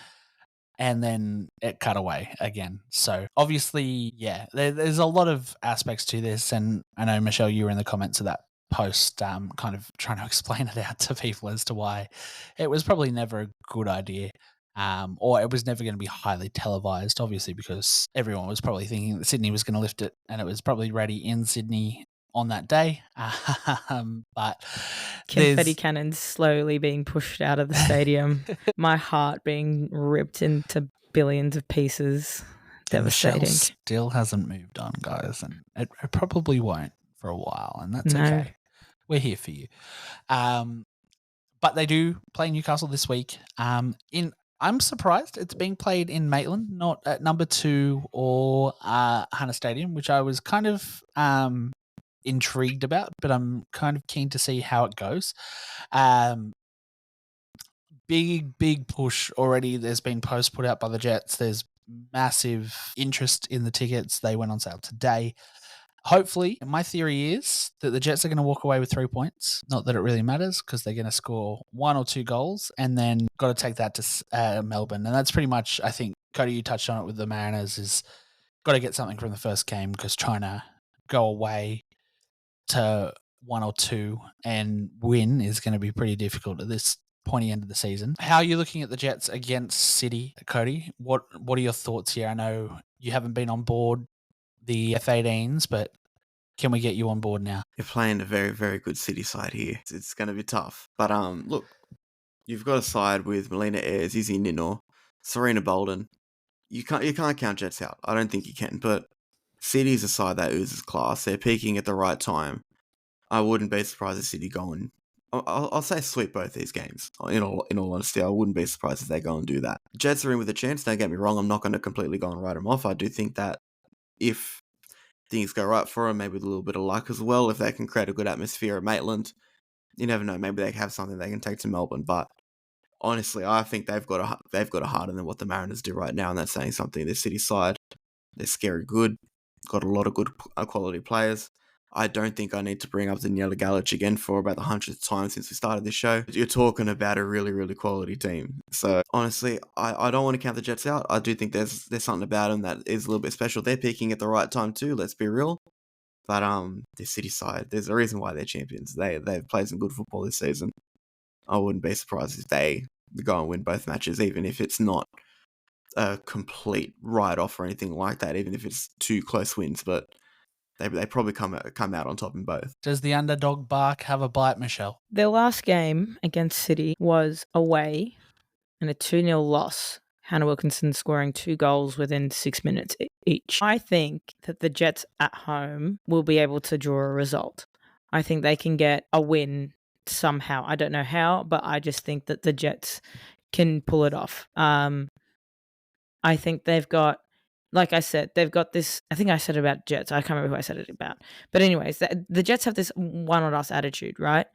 and then it cut away again. So obviously, yeah, there's a lot of aspects to this, and I know, Michelle, you were in the comments of that post, kind of trying to explain it out to people as to why it was probably never a good idea. Or it was never going to be highly televised, obviously, because everyone was probably thinking that Sydney was going to lift it, and it was probably ready in Sydney on that day. But Confetti cannons slowly being pushed out of the stadium. My heart being ripped into billions of pieces. Devastating. Michelle still hasn't moved on, guys, and it probably won't for a while, and that's No. okay. We're here for you. But they do play Newcastle this week. I'm surprised it's being played in Maitland, not at number 2 or Hannah Stadium, which I was kind of intrigued about, but I'm kind of keen to see how it goes. Big push already. There's been posts put out by the Jets. There's massive interest in the tickets. They went on sale today. Hopefully, my theory is that the Jets are going to walk away with 3 points. Not that it really matters, because they're going to score 1 or 2 goals and then got to take that to Melbourne. And that's pretty much, I think, Cody, you touched on it with the Mariners, is got to get something from the first game, because trying to go away to 1 or 2 and win is going to be pretty difficult at this pointy end of the season. How are you looking at the Jets against City, Cody? What are your thoughts here? I know you haven't been on board the F18s, but can we get you on board now? You're playing a very, very good City side here. It's going to be tough. But look, you've got a side with Melina Ayres, Izzy Ninor, Serena Bolden. You can't count Jets out. I don't think you can. But City's a side that oozes class. They're peaking at the right time. I wouldn't be surprised if City go and I'll say sweep both these games. In all honesty, I wouldn't be surprised if they go and do that. Jets are in with a chance. Don't get me wrong. I'm not going to completely go and write them off. I do think that if things go right for them, maybe with a little bit of luck as well, if they can create a good atmosphere at Maitland, you never know. Maybe they have something they can take to Melbourne. But honestly, I think they've got a harder than what the Mariners do right now, and that's saying something. Their City side, they're scary good. Got a lot of good quality players. I don't think I need to bring up Daniela Galic again for about the 100th time since we started this show. You're talking about a really, really quality team. So honestly, I don't want to count the Jets out. I do think there's something about them that is a little bit special. They're peaking at the right time too, let's be real. But the City side, there's a reason why they're champions. They've played some good football this season. I wouldn't be surprised if they go and win both matches, even if it's not a complete write-off or anything like that, even if it's 2 close wins. But they probably come out on top in both. Does the underdog bark have a bite, Michelle? Their last game against City was away and a 2-0 loss. Hannah Wilkinson scoring 2 goals within 6 minutes each. I think that the Jets at home will be able to draw a result. I think they can get a win somehow. I don't know how, but I just think that the Jets can pull it off. I think they've got, like I said, they've got this. I think I said it about Jets. I can't remember who I said it about. But anyways, the Jets have this one on us attitude, right?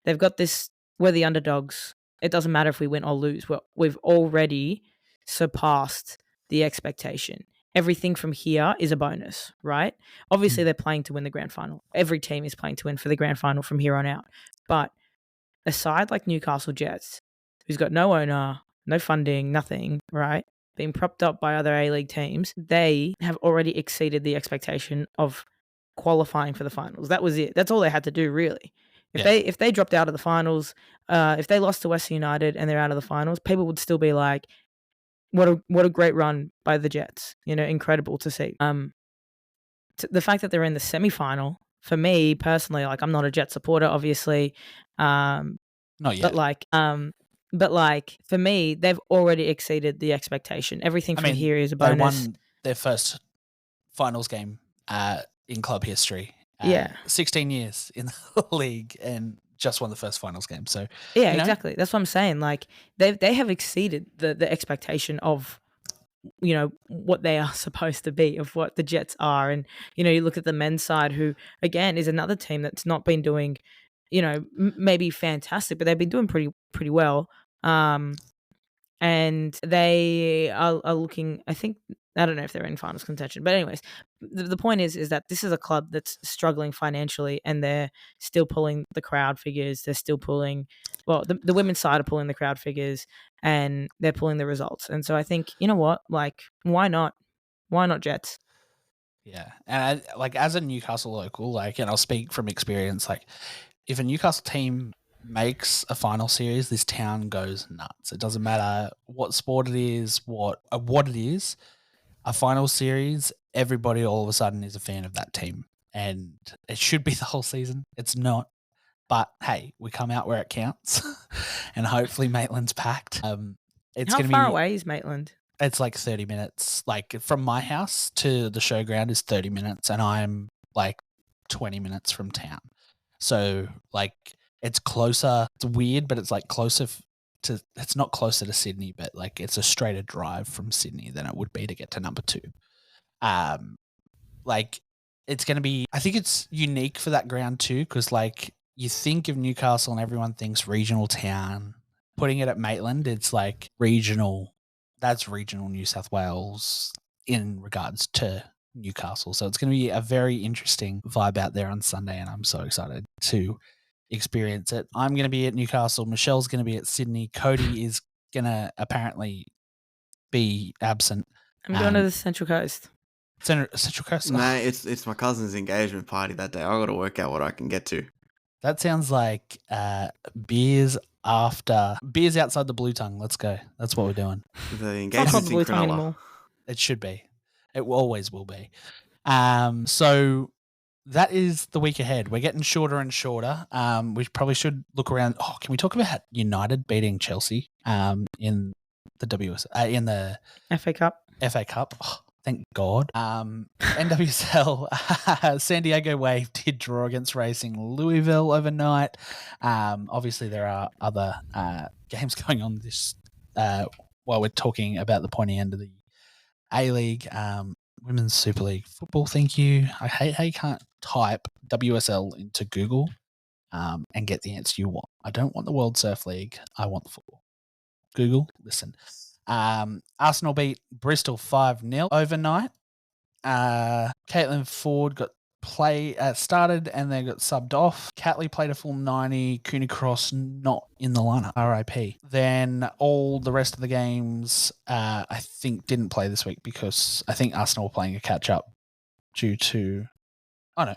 They've got this, we're the underdogs. It doesn't matter if we win or lose. We've already surpassed the expectation. Everything from here is a bonus, right? Obviously, they're playing to win the grand final. Every team is playing to win for the grand final from here on out. But a side like Newcastle Jets, who's got no owner, no funding, nothing, right? Being propped up by other A-League teams, they have already exceeded the expectation of qualifying for the finals. That was it. That's all they had to do, really. If they dropped out of the finals, if they lost to Western United and they're out of the finals, people would still be like, what a great run by the Jets. Incredible to see. The fact that they're in the semi-final, for me personally, like I'm not a Jet supporter, obviously. Not yet. But for me, they've already exceeded the expectation. Everything from here is a bonus. They won their first finals game in club history. 16 years in the league and just won the first finals game. So exactly. That's what I'm saying. Like they have exceeded the expectation of what they are supposed to be, of what the Jets are. And you look at the men's side, who again is another team that's not been doing maybe fantastic, but they've been doing pretty well. And they are looking, I don't know if they're in finals contention, but anyways, the point is that this is a club that's struggling financially, and they're still pulling the crowd figures. They're still pulling, the women's side are pulling the crowd figures, and they're pulling the results. And so I think, you know what, like, why not? Why not Jets? Yeah. And as a Newcastle local, and I'll speak from experience, if a Newcastle team makes a final series, this town goes nuts. It doesn't matter what sport it is, what it is. A final series, everybody all of a sudden is a fan of that team, and it should be the whole season. It's not, but hey, we come out where it counts, and hopefully Maitland's packed. It's How far away is Maitland? It's 30 minutes. From my house to the showground is 30 minutes, and I'm 20 minutes from town. So it's closer. It's weird, but it's closer to. It's not closer to Sydney, but it's a straighter drive from Sydney than it would be to get to number 2. It's going to be. I think it's unique for that ground too, because you think of Newcastle and everyone thinks regional town. Putting it at Maitland, it's regional. That's regional New South Wales in regards to Newcastle. So it's going to be a very interesting vibe out there on Sunday, and I'm so excited to experience it. I'm going to be at Newcastle. Michelle's going to be at Sydney. Cody is going to apparently be absent. I'm going to the Central Coast. Central Coast? No, it's my cousin's engagement party that day. I got to work out what I can get to. That sounds like beers outside the Blue Tongue. Let's go. That's what we're doing. The engagement's in Cronulla. It should be. It always will be. So that is the week ahead. We're getting shorter and shorter. We probably should look around. Oh, can we talk about United beating Chelsea in the in the FA Cup? FA Cup. Oh, thank God. NWSL, San Diego Wave did draw against Racing Louisville overnight. Obviously, there are other games going on this while we're talking about the pointy end of the A-League. Women's Super League football, thank you. I hate how you can't type WSL into Google and get the answer you want. I don't want the World Surf League. I want the football. Google, listen. Arsenal beat Bristol 5-0 overnight. Caitlin Ford got started and then got subbed off. Catley played a full 90. Cooney Cross not in the lineup. RIP. Then all the rest of the games, I think, didn't play this week because I think Arsenal were playing a catch-up due to... Oh, no.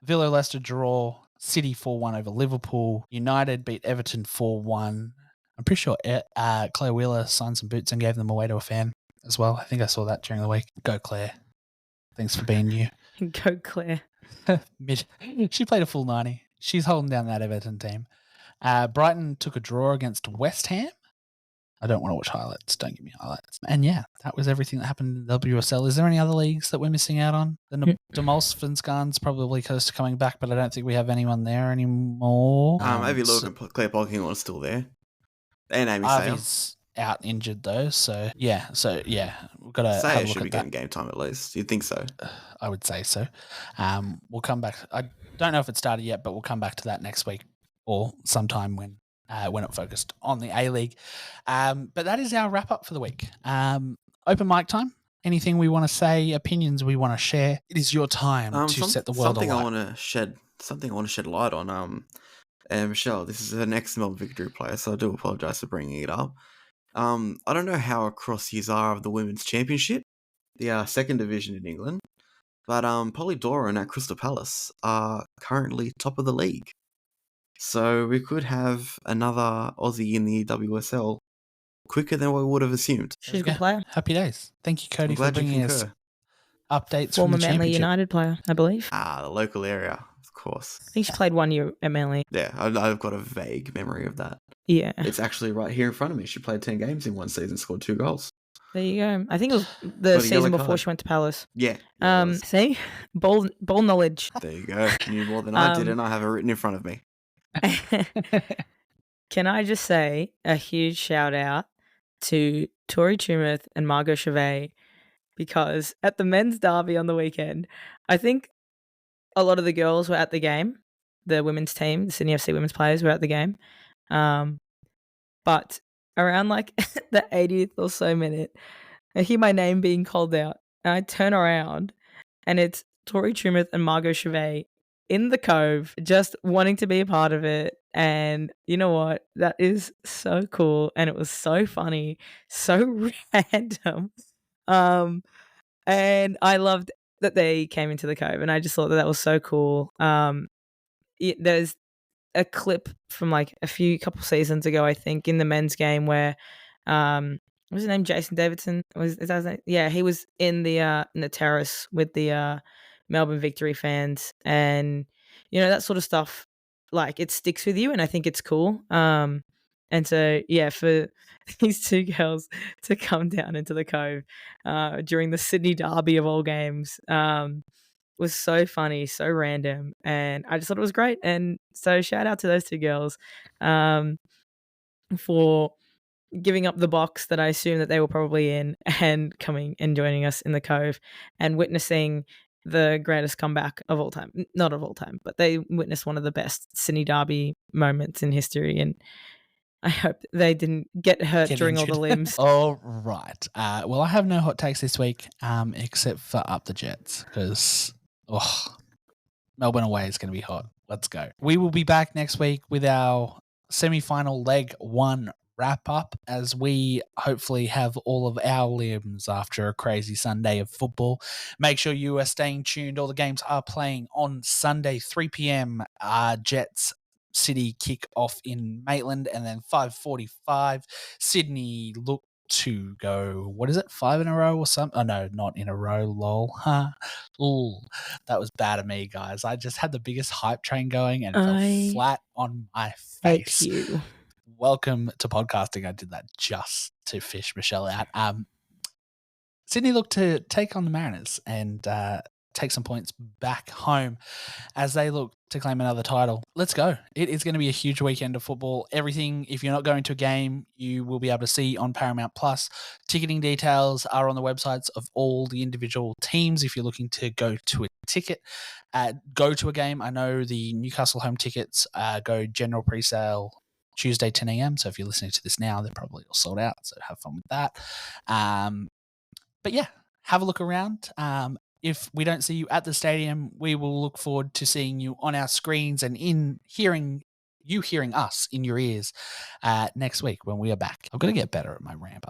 Villa Leicester draw. City 4-1 over Liverpool. United beat Everton 4-1. I'm pretty sure Claire Wheeler signed some boots and gave them away to a fan as well. I think I saw that during the week. Go, Claire. Thanks for being you. Go, Claire. She played a full 90. She's holding down that Everton team. Brighton took a draw against West Ham. I don't want to watch highlights. Don't give me highlights. And yeah, that was everything that happened in the WSL. Is there any other leagues that we're missing out on? The Demolsvenskans probably close to coming back, but I don't think we have anyone there anymore. Maybe Logan Claire Polkinghorn's still there. And Amy Sayer. Arvy's out injured though, so yeah, we've got to have a Sayer look should at be that. getting game time at least. You'd think so. I would say so. We'll come back. I don't know if it started yet, but we'll come back to that next week or sometime when it focused on the A-League. But that is our wrap-up for the week. Open mic time. Anything we want to say, opinions we want to share, it is your time to set the world alight. Something I want to shed light on. And Michelle, this is the next Melbourne Victory player, so I do apologise for bringing it up. I don't know how across you are of the Women's Championship, the second division in England, but Polly Doran at Crystal Palace are currently top of the league. So we could have another Aussie in the WSL quicker than we would have assumed. She's a good player. Happy days. Thank you, Cody, I'm glad for bringing you us concur. updates Former from the Manly championship. United player, I believe. The local area, of course. I think she played 1 year at Manly. Yeah, I've got a vague memory of that. Yeah. It's actually right here in front of me. She played 10 games in one season, scored 2 goals. There you go. I think it was the season before she went to Palace. Yeah. See? Ball knowledge. There you go. You knew more than I did, and I have it written in front of me. Can I just say a huge shout out to Tori Tumeth and Margot Chevet, because at the men's derby on the weekend, I think a lot of the girls were at the game. The women's team, the Sydney FC women's players were at the game. But around like the 80th or so minute, I hear my name being called out, and I turn around, and it's Tori Tumeth and Margot Chevet in the Cove, just wanting to be a part of it. And you know what? That is so cool, and it was so funny, so random. And I loved that they came into the Cove, and I just thought that was so cool. There's a clip from like a couple seasons ago, I think, in the men's game where what was his name? Jason Davidson? Is that his name? Yeah, he was in the terrace with the Melbourne Victory fans, and you know, that sort of stuff, like, it sticks with you, and I think it's cool. And so yeah, for these two girls to come down into the Cove during the Sydney derby of all games was so funny, so random, and I just thought it was great. And so shout out to those two girls for giving up the box that I assume that they were probably in, and coming and joining us in the Cove and witnessing the greatest comeback of all time. Not of all time, but they witnessed one of the best Sydney derby moments in history, and I hope they didn't get hurt during all the limbs. All right. Well, I have no hot takes this week, except for up the Jets, because Melbourne away is going to be hot. Let's go. We will be back next week with our semi-final leg 1 wrap up, as we hopefully have all of our limbs after a crazy Sunday of football. Make sure you are staying tuned. All the games are playing on Sunday, 3 p.m. Jets City kick off in Maitland, and then 5:45 Sydney look to go, what is it, 5 in a row or something? Oh no, not in a row, lol. Ooh, that was bad of me, guys. I just had the biggest hype train going and fell flat on my face. Thank you. Welcome to podcasting. I did that just to fish Michelle out. Sydney look to take on the Mariners and take some points back home as they look to claim another title. Let's go. It is going to be a huge weekend of football. Everything, if you're not going to a game, you will be able to see on Paramount Plus. Ticketing details are on the websites of all the individual teams if you're looking to go to a ticket. Go to a game. I know the Newcastle home tickets go general pre-sale Tuesday 10 a.m. So if you're listening to this now, they're probably all sold out. So have fun with that. But yeah, have a look around. If we don't see you at the stadium, we will look forward to seeing you on our screens and hearing us in your ears next week when we are back. I've got to get better at my ramp up.